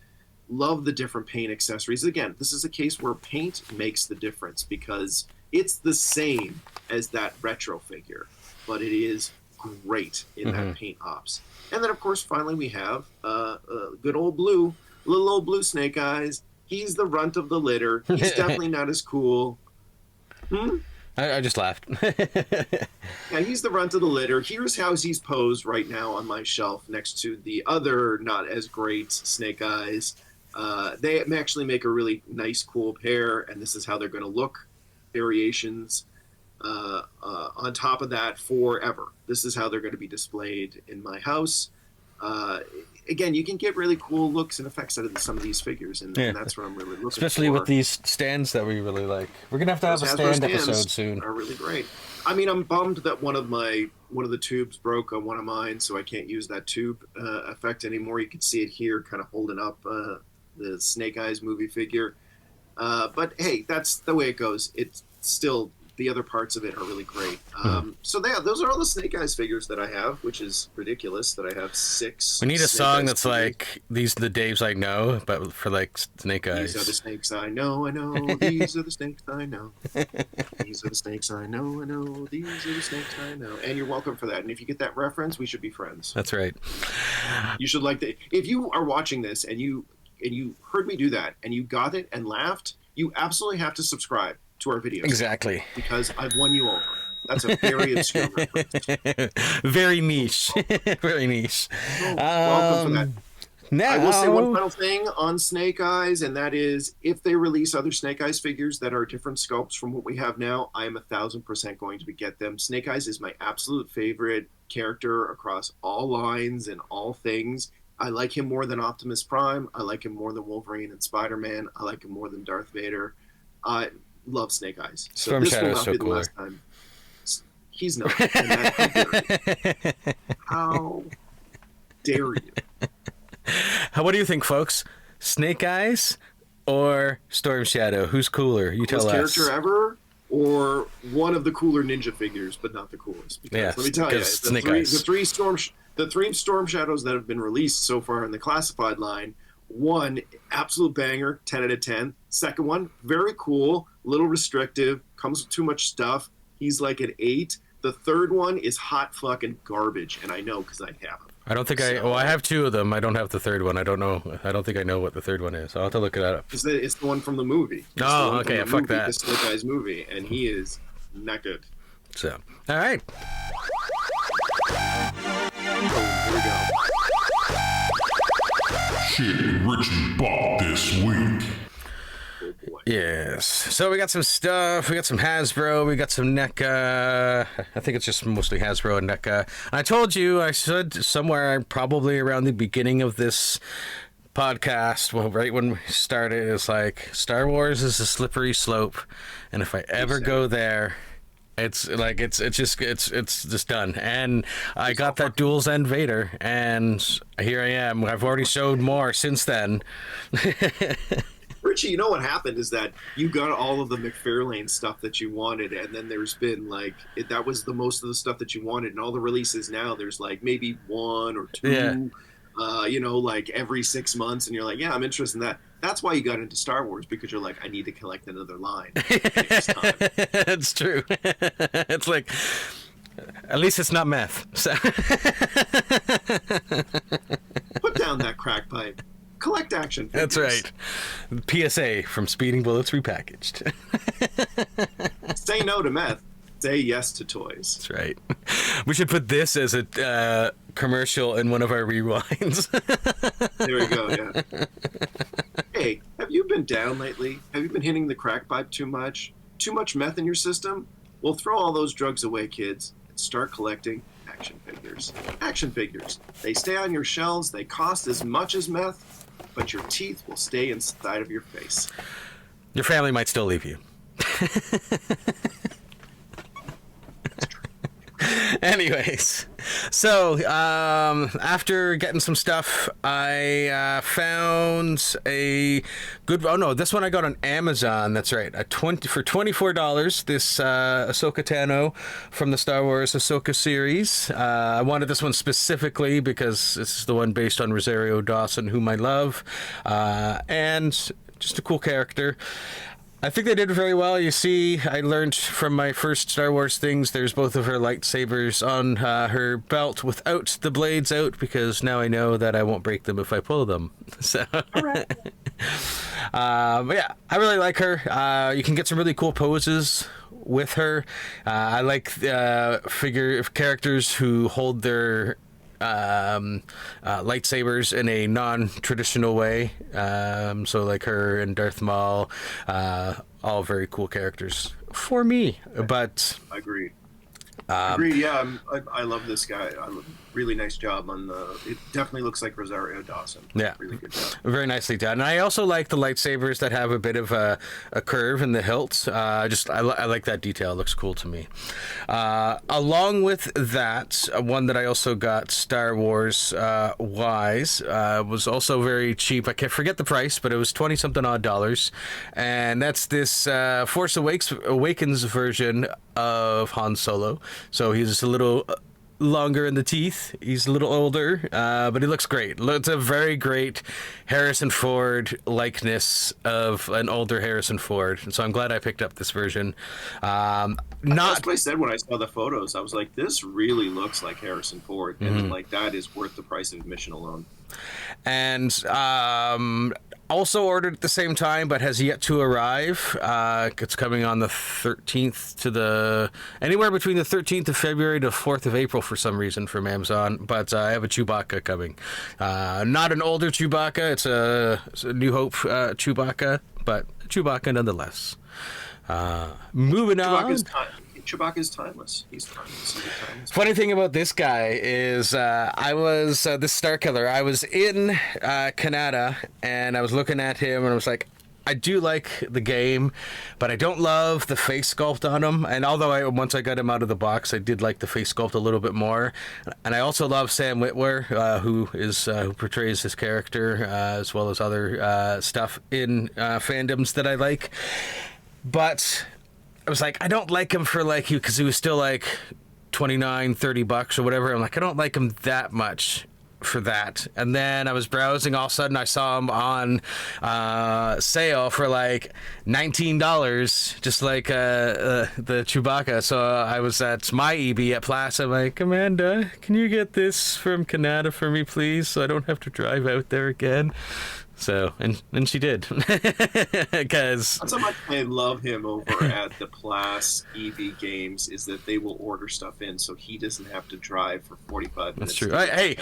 Love the different paint accessories. Again, this is a case where paint makes the difference, because it's the same as that retro figure, but it is great in that paint ops. And then, of course, finally we have good old blue, little old blue Snake Eyes. He's the runt of the litter. He's definitely not as cool. I just laughed. Yeah, he's the runt of the litter. Here's how he's posed right now on my shelf next to the other not as great Snake Eyes. They actually make a really nice, cool pair, and this is how they're going to look. Variations on top of that forever. This is how they're going to be displayed in my house. Again, you can get really cool looks and effects out of some of these figures, and that's what I'm really looking for. Especially with these stands that we really like. We're gonna have to have a stand episode soon. Are really great. I mean, I'm bummed that one of the tubes broke on one of mine, so I can't use that tube effect anymore. You can see it here, kind of holding up the Snake Eyes movie figure. But hey, that's the way it goes. It's still, the other parts of it are really great. So those are all the Snake Eyes figures that I have, which is ridiculous that I have 6. We need a Snake song Eyes that's figures. like, these are the Daves I know, but for like Snake Eyes. These are the snakes I know, I know. These are the snakes I know. These are the snakes I know, I know. These are the snakes I know. And you're welcome for that. And if you get that reference, we should be friends. That's right. You should like that. If you are watching this and you heard me do that and you got it and laughed, you absolutely have to subscribe to our videos. Exactly. Because I've won you over. That's a very obscure reference. Very niche. Very niche. Welcome for that. Now, I will say one final thing on Snake Eyes, and that is, if they release other Snake Eyes figures that are different sculpts from what we have now, I am 1,000% going to get them. Snake Eyes is my absolute favorite character across all lines and all things. I like him more than Optimus Prime. I like him more than Wolverine and Spider-Man. I like him more than Darth Vader. I love Snake Eyes. So Storm this will Shadow's not so be the cooler. last time. He's not. And how dare you? What do you think, folks? Snake Eyes or Storm Shadow? Who's cooler? You tell Coolest us. character ever, or one of the cooler ninja figures, but not the coolest. Because Yeah, let me tell you, because Snake Eyes. the three Storm Shadows that have been released so far in the classified line. One, absolute banger, 10 out of 10. Second one, very cool, little restrictive, comes with too much stuff. He's like an 8. The third one is hot fucking garbage, and I know because I have him. I don't think I have 2 of them. I don't have the third one. I don't know. I don't think I know what the third one is. I'll have to look it up. It's the one from the movie. It's the Oh, one okay. from the Fuck movie, that. The Snake Eyes movie, and he is not good. So, all right. Oh, here we go. Shit Richie bought this week. Oh boy. Yes. So we got some stuff. We got some Hasbro. We got some NECA. I think it's just mostly Hasbro and NECA. I told you, I said somewhere probably around the beginning of this podcast, well, right when we started, it's like Star Wars is a slippery slope, and if I ever go there, it's like it's just done. And I got that Duels End Vader, and here I am. I've already showed more since then. Richie, you know what happened is that you got all of the McFarlane stuff that you wanted, and then there's been like that was the most of the stuff that you wanted, and all the releases now there's like maybe 1 or 2. Yeah. Like every 6 months, and you're like, yeah, I'm interested in that. That's why you got into Star Wars, because you're like, I need to collect another line. It's true. It's like, at least it's not meth. So. Put down that crack pipe. Collect action figures. That's right. PSA from Speeding Bullets Repackaged. Say no to meth. Say yes to toys. That's right. We should put this as a commercial in one of our rewinds. There we go, yeah. Hey, have you been down lately? Have you been hitting the crack pipe too much? Too much meth in your system? Well, throw all those drugs away, kids, and start collecting action figures. Action figures. They stay on your shelves, they cost as much as meth, but your teeth will stay inside of your face. Your family might still leave you. Anyways, so after getting some stuff, I found a good. Oh no, this one I got on Amazon. That's right, for $24. This Ahsoka Tano from the Star Wars Ahsoka series. I wanted this one specifically because this is the one based on Rosario Dawson, whom I love, and just a cool character. I think they did very well. You see, I learned from my first Star Wars things, there's both of her lightsabers on her belt without the blades out, because now I know that I won't break them if I pull them. So, but yeah, I really like her. You can get some really cool poses with her. I like characters who hold their lightsabers in a non-traditional way, so like her and Darth Maul, all very cool characters for me. But Agreed. Agreed. Yeah, I love this guy. Really nice job on it definitely looks like Rosario Dawson. Yeah. Really good job. Very nicely done. And I also like the lightsabers that have a bit of a curve in the hilt. I like that detail. It looks cool to me. Along with that, one that I also got Star Wars wise was also very cheap. I can't forget the price, but it was 20 something odd dollars. And that's this Force Awakens version of Han Solo. So he's a little longer in the teeth. He's a little older, but he looks great. It's a very great Harrison Ford likeness of an older Harrison Ford. And so I'm glad I picked up this version. That's what I said when I saw the photos. I was like, this really looks like Harrison Ford. And like, that is worth the price of admission alone. And also ordered at the same time, but has yet to arrive. It's coming on the 13th to anywhere between the 13th of February to 4th of April for some reason from Amazon. But I have a Chewbacca coming. Not an older Chewbacca. It's a New Hope Chewbacca, but Chewbacca nonetheless. Moving on. Chewbacca's timeless. He's timeless. Funny thing about this guy is I was this Star Killer. I was in Canada and I was looking at him and I was like, I do like the game, but I don't love the face sculpt on him. And although once I got him out of the box, I did like the face sculpt a little bit more. And I also love Sam Witwer, who portrays his character as well as other stuff in fandoms that I like. But I was like, I don't like him for like you because he was still like $29-$30 or whatever. I'm like, I don't like him that much for that. And then I was browsing, all of a sudden I saw him on sale for like $19, just like the Chewbacca. So I was at my EB at Plaza. I'm like, Amanda, can you get this from Canada for me, please, so I don't have to drive out there again? So, and she did. Because that's how much I love him over at the Plas EV Games, is that they will order stuff in so he doesn't have to drive for 45 minutes. That's true. Hey,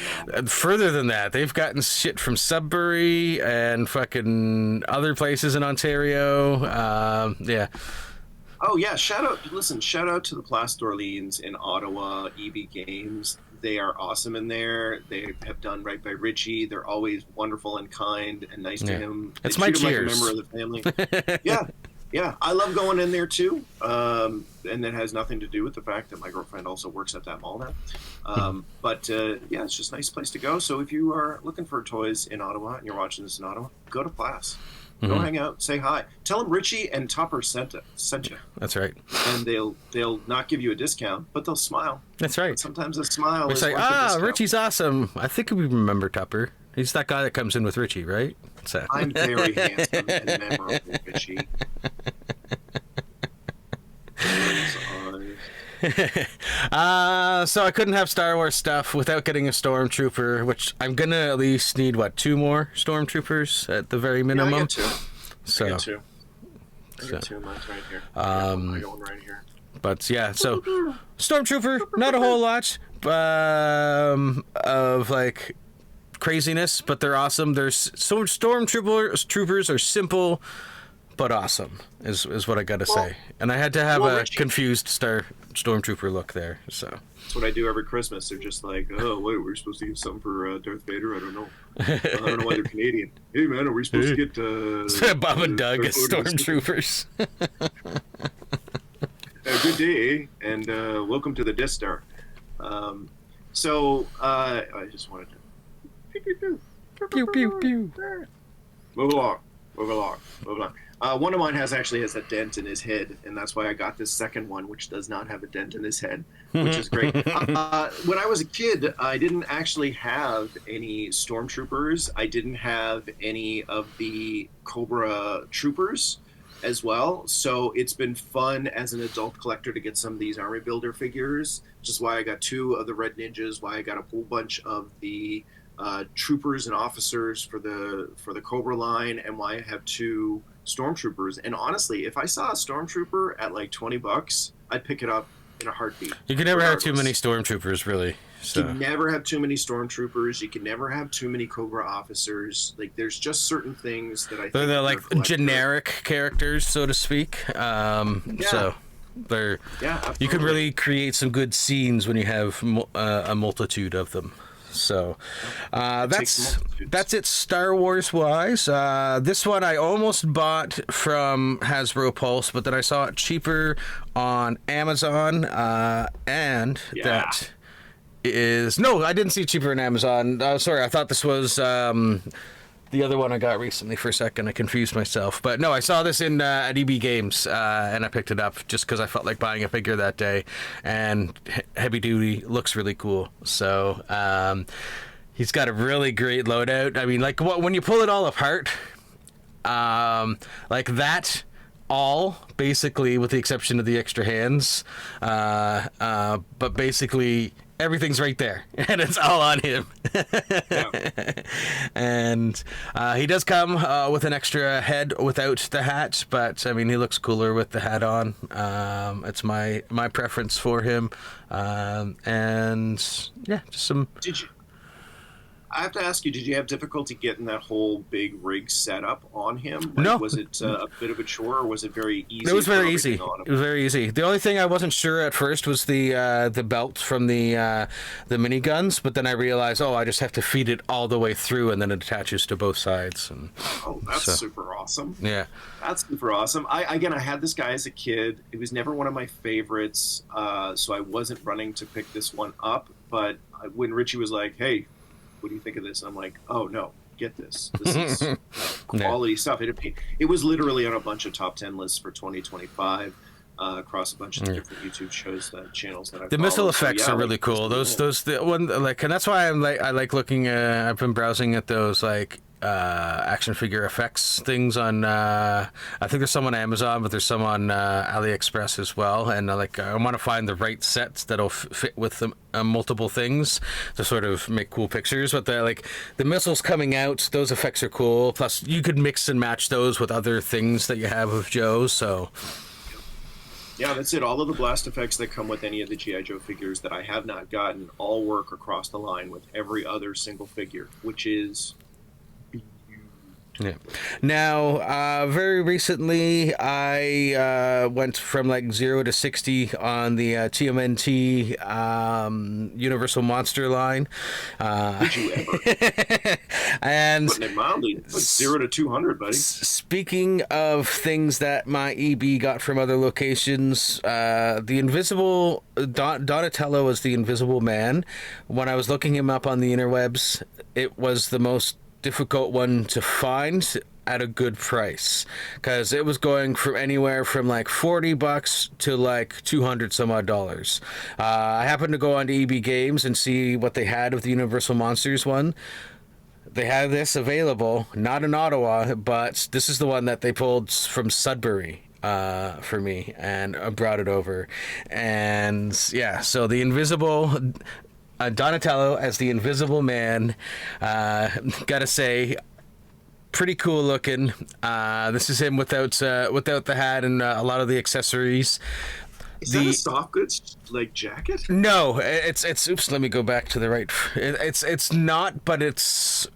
further than that, they've gotten shit from Sudbury and fucking other places in Ontario. Yeah. Oh, yeah. Shout out to the Place d'Orleans in Ottawa, EV Games. They are awesome in there. They have done right by Richie. They're always wonderful and kind and nice to him. It's my cheers. Like a member of the family. Yeah. I love going in there too. And that has nothing to do with the fact that my girlfriend also works at that mall now. But it's just a nice place to go. So if you are looking for toys in Ottawa and you're watching this in Ottawa, go to Place. Go hang out, say hi. Tell them Richie and Tupper sent you. That's right. And they'll not give you a discount, but they'll smile. That's right. But sometimes a smile it's is like, Richie's awesome. I think we remember Tupper. He's that guy that comes in with Richie, right? So. I'm very handsome and memorable, Richie. So I couldn't have Star Wars stuff without getting a Stormtrooper, which I'm gonna at least need 2 more Stormtroopers at the very minimum. Yeah, I get 2. So, I get 2. I got 2. Mine's right here. I got one right here. But yeah, so Stormtrooper, not a whole lot of like craziness, but they're awesome. There's so Stormtroopers are simple but awesome is what I gotta say. And I had to have a Richie, confused Stormtrooper look there. So that's what I do every Christmas. They're just like, oh wait, we're supposed to get something for Darth Vader. I don't know. I don't know why they're Canadian. Hey man, are we supposed to get Bob and Doug as Stormtroopers? Good day and welcome to the Death Star. So I just wanted to pew pew pew. Move along. One of mine has a dent in his head, and that's why I got this second one, which does not have a dent in his head, which is great. When I was a kid, I didn't actually have any Stormtroopers. I didn't have any of the Cobra Troopers as well. So it's been fun as an adult collector to get some of these Army Builder figures, which is why I got 2 of the Red Ninjas, why I got a whole bunch of the troopers and officers for the Cobra line, and why I have 2 Stormtroopers. And honestly, if I saw a Stormtrooper at like $20, I'd pick it up in a heartbeat. You can never have too many Stormtroopers, really. So. You can never have too many Stormtroopers. You can never have too many Cobra officers. Like, there's just certain things that I think they're like generic characters, so to speak. So They're Yeah, you can absolutely. really create some good scenes when you have a multitude of them. So takes multitudes. that's it Star Wars wise. This one I almost bought from Hasbro Pulse, but then I saw it cheaper on Amazon, and Yeah. that is no, I didn't see it cheaper on Amazon. Sorry, I thought this was the other one I got recently. For a second, I confused myself. But no, I saw this in at EB Games, and I picked it up just because I felt like buying a figure that day. And Heavy Duty looks really cool. So he's got a really great loadout. I mean, like when you pull it all apart, like that. All basically, with the exception of the extra hands, but basically everything's right there, and it's all on him. And he does come with an extra head without the hat, but I mean he looks cooler with the hat on. It's my preference for him, and yeah, just some. I have to ask you, did you have difficulty getting that whole big rig set up on him? Like, No. Was it a bit of a chore, or was it very easy? It was very for easy. everything on him? It was very easy. The only thing I wasn't sure at first was the belt from the miniguns, but then I realized, I just have to feed it all the way through, and then it attaches to both sides. And Oh, that's so, super awesome. yeah. That's super awesome. I had this guy as a kid. It was never one of my favorites, so I wasn't running to pick this one up. But when Richie was like, "Hey, what do you think of this?" I'm like, "Oh no, get this. This is quality stuff." It was literally on a bunch of top 10 lists for 2025 across a bunch of different YouTube shows, channels that I've The missile followed. So, effects yeah, are really cool. Those the one like, and that's why I like looking. I've been browsing at those like action figure effects things on. I think there's some on Amazon, but there's some on AliExpress as well. And I want to find the right sets that'll fit with the multiple things to sort of make cool pictures. But the missiles coming out, those effects are cool. Plus, you could mix and match those with other things that you have of Joe. So. Yeah, that's it. All of the blast effects that come with any of the G.I. Joe figures that I have not gotten all work across the line with every other single figure, which is Yeah. Now, very recently, I went from 0 to 60 on the TMNT Universal Monster line. Did you ever? And Putting it mildly, 0 to 200, buddy. speaking of things that my EB got from other locations, the Invisible Donatello was the Invisible Man. When I was looking him up on the interwebs, it was the most difficult one to find at a good price, because it was going from anywhere from $40 to 200 some odd dollars. I happened to go on to EB Games and see what they had of the Universal Monsters one. They have this available, not in Ottawa, but this is the one that they pulled from Sudbury for me, and brought it over. And yeah, so the Invisible Donatello as the Invisible Man, gotta say, pretty cool looking. This is him without the hat and a lot of the accessories. Is that a soft goods jacket? No, it's oops. Let me go back to the right. It's not, but it's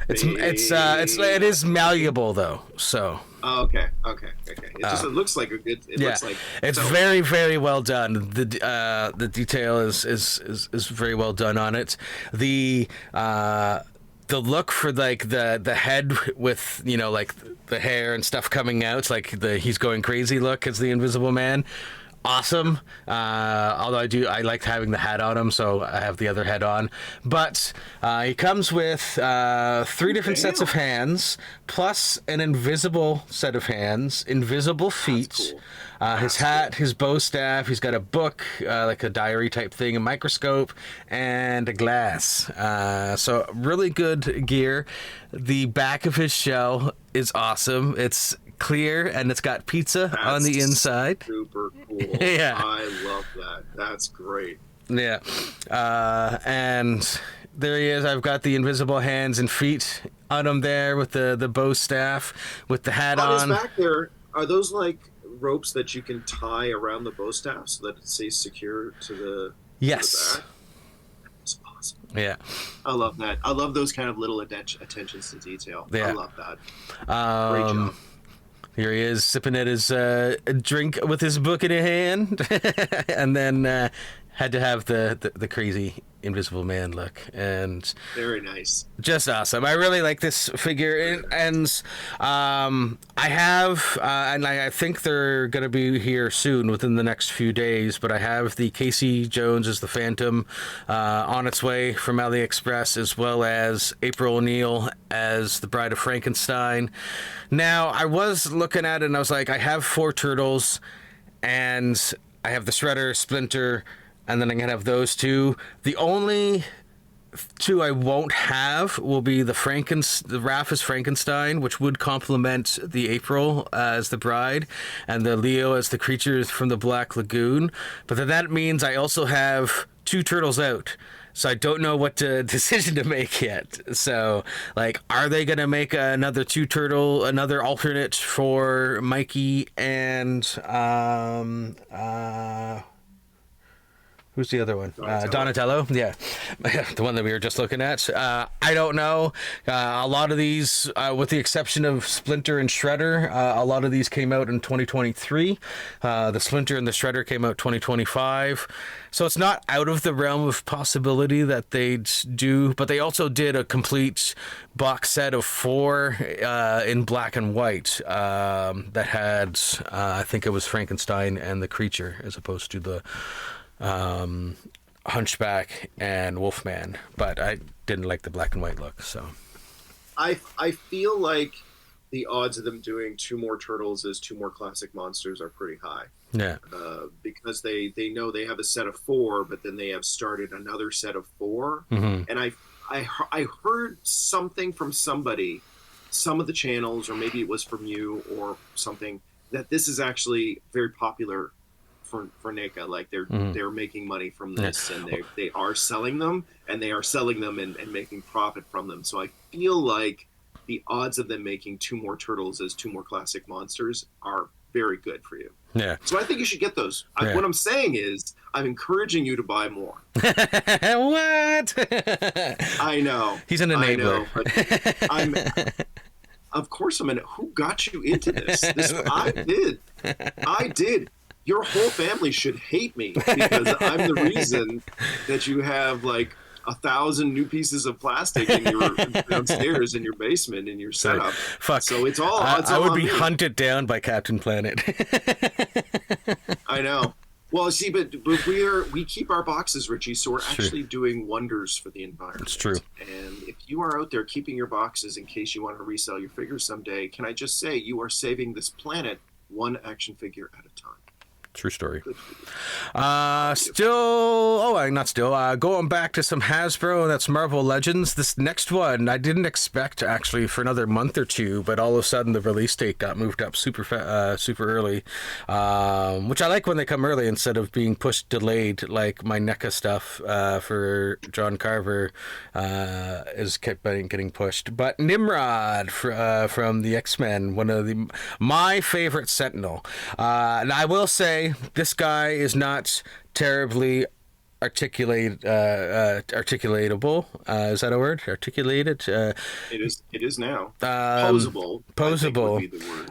it is malleable though. So. Oh, okay. It looks like it looks like it's very, very well done. The detail is very well done on it. The look for the head with the hair and stuff coming out, he's going crazy look as the Invisible Man. Awesome. Although I liked having the hat on him, so I have the other head on. But he comes with 3 different sets of hands, plus an invisible set of hands, invisible feet, cool. His hat, his bow staff. He's got a book, like a diary type thing, a microscope, and a glass. So really good gear. The back of his shell is awesome. It's clear and it's got pizza on the inside. Super cool. Yeah. I love that. That's great. Yeah. And there he is. I've got the invisible hands and feet on him there with the bow staff, with the hat on. His back there, are those ropes that you can tie around the bow staff so that it stays secure to the Yes. to the back? That's awesome. Yeah. I love that. I love those kind of little attentions to detail. Yeah. I love that. Great job. Here he is sipping at his drink with his book in his hand, and then had to have the crazy Invisible Man look, and very nice, just awesome. I really like this figure, and I have, and I think they're going to be here soon within the next few days. But I have the Casey Jones as the Phantom on its way from AliExpress, as well as April O'Neil as the Bride of Frankenstein. Now, I was looking at it and I was like, I have 4 turtles, and I have the Shredder, Splinter, and then I'm going to have those 2. The only 2 I won't have will be the Raph as Frankenstein, which would complement the April as the Bride, and the Leo as the creature from the Black Lagoon. But then that means I also have 2 turtles out. So I don't know what decision to make yet. So, like, are they going to make another another alternate for Mikey and who's the other one? Donatello. Yeah. The one that we were just looking at. I don't know. A lot of these, with the exception of Splinter and Shredder, a lot of these came out in 2023. The Splinter and the Shredder came out 2025. So it's not out of the realm of possibility that they'd do, but they also did a complete box set of 4 in black and white that had, I think it was Frankenstein and the creature, as opposed to the Hunchback and Wolfman, but I didn't like the black and white look. So I feel like the odds of them doing 2 more turtles as 2 more classic monsters are pretty high. Yeah, because they know they have a set of 4, but then they have started another set of 4. Mm-hmm. And I heard something from somebody, some of the channels, or maybe it was from you or something, that this is actually very popular for NECA. Like they're making money from this, and they are selling them, and they are selling them and making profit from them. So I feel like the odds of them making 2 more turtles as 2 more classic monsters are very good for you. Yeah. So I think you should get those. Yeah. What I'm saying is, I'm encouraging you to buy more. What? I know. He's an enabler. I know, but of course I'm who got you into this? I did. Your whole family should hate me because I'm the reason that you have like 1,000 new pieces of plastic in your downstairs in your basement in your setup. Fuck. So it's all. I would be hunted down by Captain Planet. I know. Well, see, but we keep our boxes, Richie, so we're actually doing wonders for the environment. It's true. And if you are out there keeping your boxes in case you want to resell your figures someday, can I just say you are saving this planet 1 action figure at a time. True story. Going back to some Hasbro, that's Marvel Legends. This next one, I didn't expect actually for another month or 2, but all of a sudden the release date got moved up super early, which I like when they come early instead of being delayed, like my NECA stuff for John Carver is kept getting pushed. But Nimrod from the X-Men, one of my favorite Sentinel, and I will say, this guy is not terribly articulatable. Is that a word? Articulated? It is now. Posable. Posable. I think would be the word.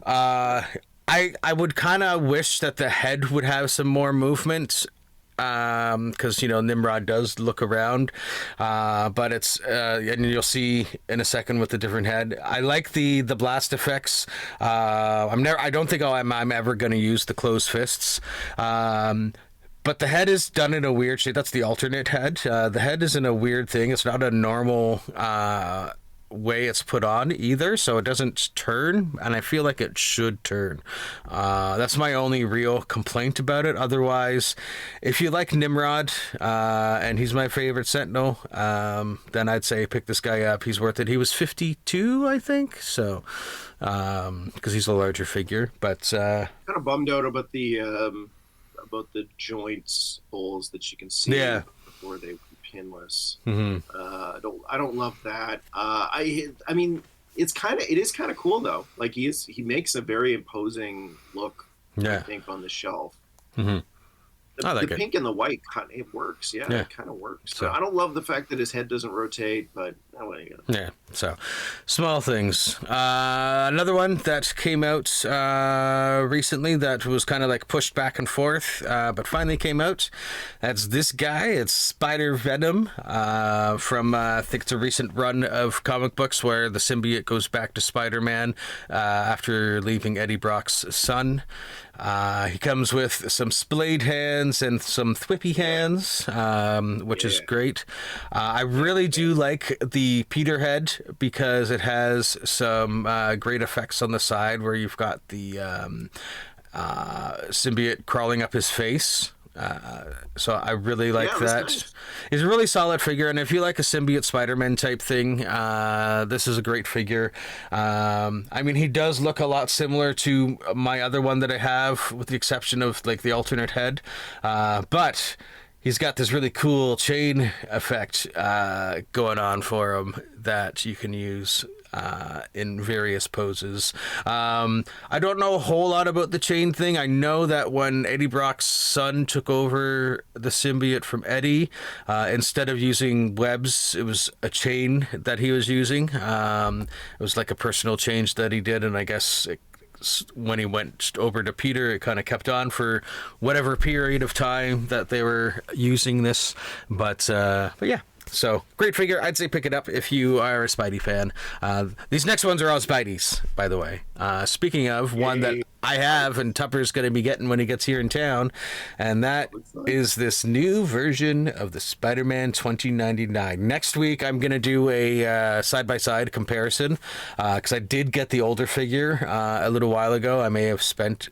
I would kind of wish that the head would have some more movement. Because Nimrod does look around, but it's and you'll see in a second with the different head. I like the blast effects. I don't think I'm ever going to use the closed fists. But the head is done in a weird shape. That's the alternate head. The head is in a weird thing. It's not a normal way it's put on either, so it doesn't turn, and I feel like it should turn. That's my only real complaint about it. Otherwise, if you like Nimrod, and he's my favorite Sentinel, then I'd say pick this guy up. He's worth it. He was 52, I think, so because he's a larger figure, but kind of bummed out about the joints holes that you can see before they pinless. Mm-hmm. I don't love that. I mean, it is kind of cool though. Like he makes a very imposing look. Yeah. I think on the shelf. Mm-hmm. I like the it. pink and the white, it works. Yeah, it kind of works. So I don't love the fact that his head doesn't rotate, but yeah. So small things. Another one that came out recently that was kind of like pushed back and forth, but finally came out. That's this guy. It's Spider Venom from I think it's a recent run of comic books where the symbiote goes back to Spider-Man after leaving Eddie Brock's son. He comes with some splayed hands and some thwippy hands, which is great. I really do like the Peter head because it has some great effects on the side where you've got the symbiote crawling up his face. So I really like that. Nice. He's a really solid figure, and if you like a symbiote Spider-Man type thing, this is a great figure. I mean, he does look a lot similar to my other one that I have, with the exception of like the alternate head, but he's got this really cool chain effect going on for him that you can use in various poses. I don't know a whole lot about the chain thing. I know that when Eddie Brock's son took over the symbiote from Eddie, instead of using webs, it was a chain that he was using. It was like a personal change that he did, and I guess when he went over to Peter, it kind of kept on for whatever period of time that they were using this. But yeah. So, great figure. I'd say pick it up if you are a Spidey fan. These next ones are all Spideys, by the way. Speaking of, one that I have and Tupper's going to be getting when he gets here in town, and that is this new version of the Spider-Man 2099. Next week, I'm going to do a side-by-side comparison, because I did get the older figure a little while ago. I may have spent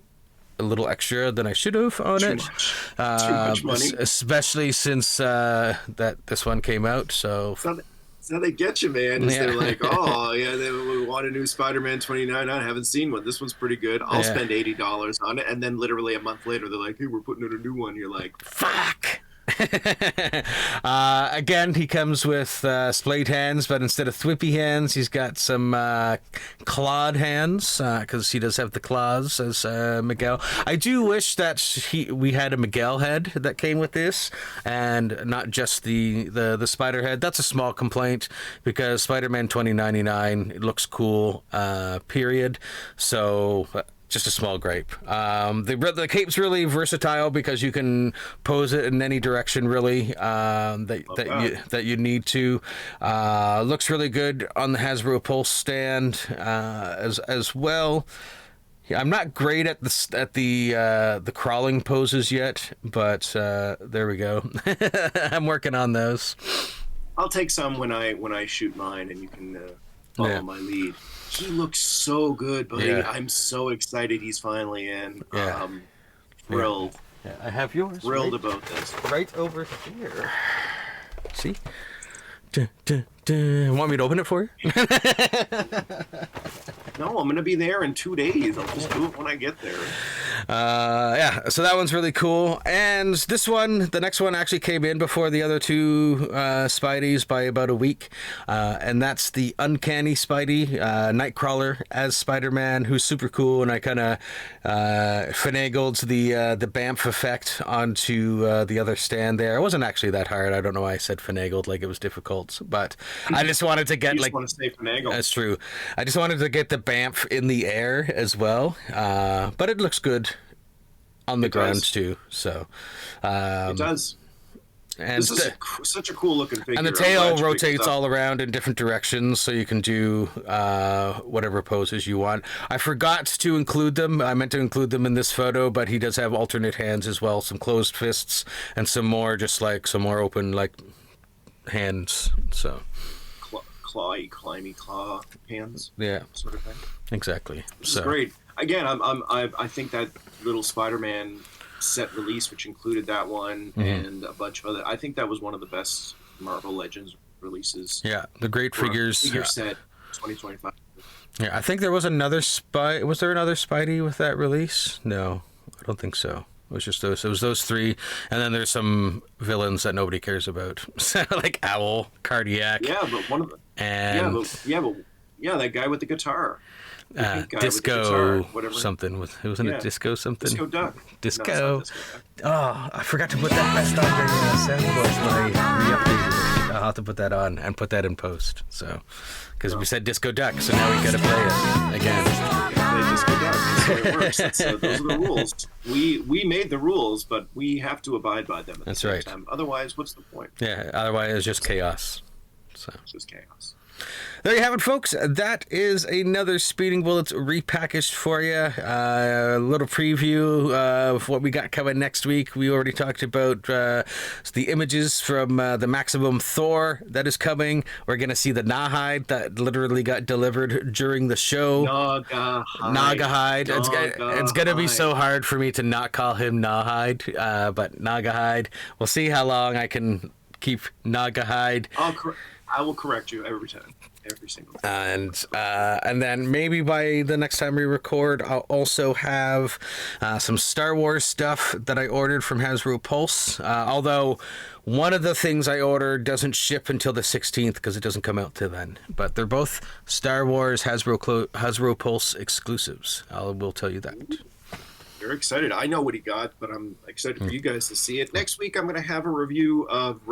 a little extra than I should have on it. Too much money. Especially since that this one came out. So that's how they get you, man. They're like, oh yeah, we want a new Spider-Man 29. I haven't seen one. This one's pretty good. I'll spend $80 on it, and then literally a month later, they're like, hey, we're putting out a new one. You're like, fuck. Again, he comes with splayed hands, but instead of thwippy hands, he's got some clawed hands, because he does have the claws as Miguel. I do wish that we had a Miguel head that came with this, and not just the spider head. That's a small complaint, because Spider-Man 2099 looks cool, period. So just a small gripe. The cape's really versatile because you can pose it in any direction, really, that you need to. Looks really good on the Hasbro Pulse stand as well. Yeah, I'm not great at the crawling poses yet, but there we go. I'm working on those. I'll take some when I shoot mine, and you can follow my lead. He looks so good, buddy. Yeah. I'm so excited he's finally in. Yeah. Thrilled. Yeah, I have yours. Thrilled about this. Right over here. See? Dun, dun, dun. Want me to open it for you? No, I'm going to be there in 2 days. I'll just do it when I get there. Yeah, so that one's really cool. And this one, the next one actually came in before the other two Spideys by about a week. And that's the Uncanny Spidey, Nightcrawler as Spider-Man, who's super cool. And I kind of finagled the BAMF effect onto the other stand there. It wasn't actually that hard. I don't know why I said finagled like it was difficult. But I just wanted to get want to say finagle. That's true. I just wanted to get the BAMF in the air as well. But it looks good on the ground too. So it does. And this is such a cool looking figure. And the tail rotates all around in different directions, so you can do whatever poses you want. I forgot to include them. I meant to include them in this photo, but he does have alternate hands as well, some closed fists and some more open like hands. So climby claw hands. Yeah, sort of thing. Exactly. This is great. Again, I think that little Spider-Man set release, which included that one and a bunch of other, I think that was one of the best Marvel Legends releases. Yeah, the great figure set 2025. Yeah, I think there was another was there another Spidey with that release? No, I don't think so. It was just those. It was those three, and then there's some villains that nobody cares about, like Owl, Cardiac. Yeah, but one of them. And but Yeah, that guy with the guitar. The pink guy with the Disco guitar, whatever. something. Wasn't it Disco something? Disco Duck. Disco. No, it's not Disco Duck. Oh, I forgot to put that best on the soundboards when I re-updated it. I'll have to put that on and put that in post. So, because we said Disco Duck, so now we got to play it again. Play Disco Duck. That's the way it works. Those are the rules. We made the rules, but we have to abide by them. That's right. Time. Otherwise, what's the point? Yeah. Otherwise, it's just chaos. So. It's just chaos. There you have it, folks. That is another Speeding Bullets repackaged for you. A little preview of what we got coming next week. We already talked about the images from the Maximum Thor that is coming. We're going to see the Rawhide that literally got delivered during the show. Rawhide. It's going to be so hard for me to not call him Rawhide, but Rawhide. We'll see how long I can keep Rawhide. I will correct you every time. Every single time. And then maybe by the next time we record, I'll also have some Star Wars stuff that I ordered from Hasbro Pulse. Although one of the things I ordered doesn't ship until the 16th because it doesn't come out till then. But they're both Star Wars Hasbro Pulse exclusives. I will tell you that. You're excited. I know what he got, but I'm excited for you guys to see it. Next week, I'm going to have a review of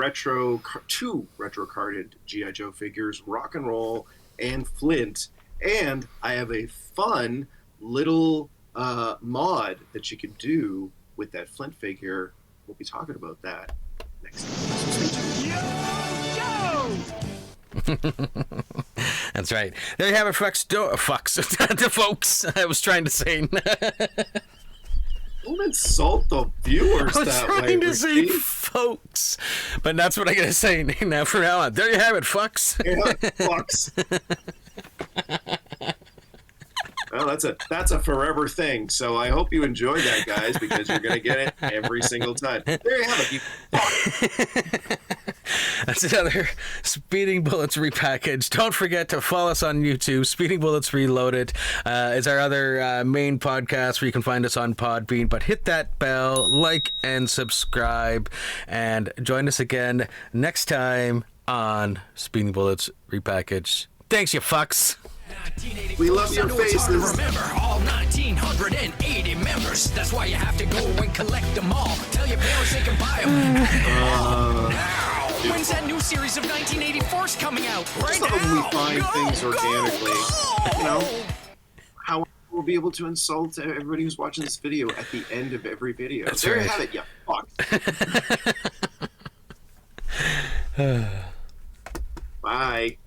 two retro-carded G.I. Joe figures, Rock and Roll and Flint. And I have a fun little mod that you can do with that Flint figure. We'll be talking about that next time. So stay tuned. That's right. There you have it, folks. The folks. I was trying to say. Don't insult the viewers that way. I was trying to say folks, but that's what I'm going to say now from now on. There you have it, fucks. Yeah, fucks. Well, that's a forever thing. So I hope you enjoy that, guys, because you're going to get it every single time. There you have it, you fuck. That's another Speeding Bullets repackaged. Don't forget to follow us on YouTube. Speeding Bullets Reloaded is our other main podcast where you can find us on Podbean. But hit that bell, like, and subscribe. And join us again next time on Speeding Bullets Repackaged. Thanks, you fucks. We love your faces. Remember all 1,980 members. That's why you have to go and collect them all. Tell your parents they can buy them. Now. When's that new series of 1984s coming out? Right Just now. when we find things organically, Go. you know, how we'll be able to insult everybody who's watching this video at the end of every video. That's there right. you have it, you fuck. Bye.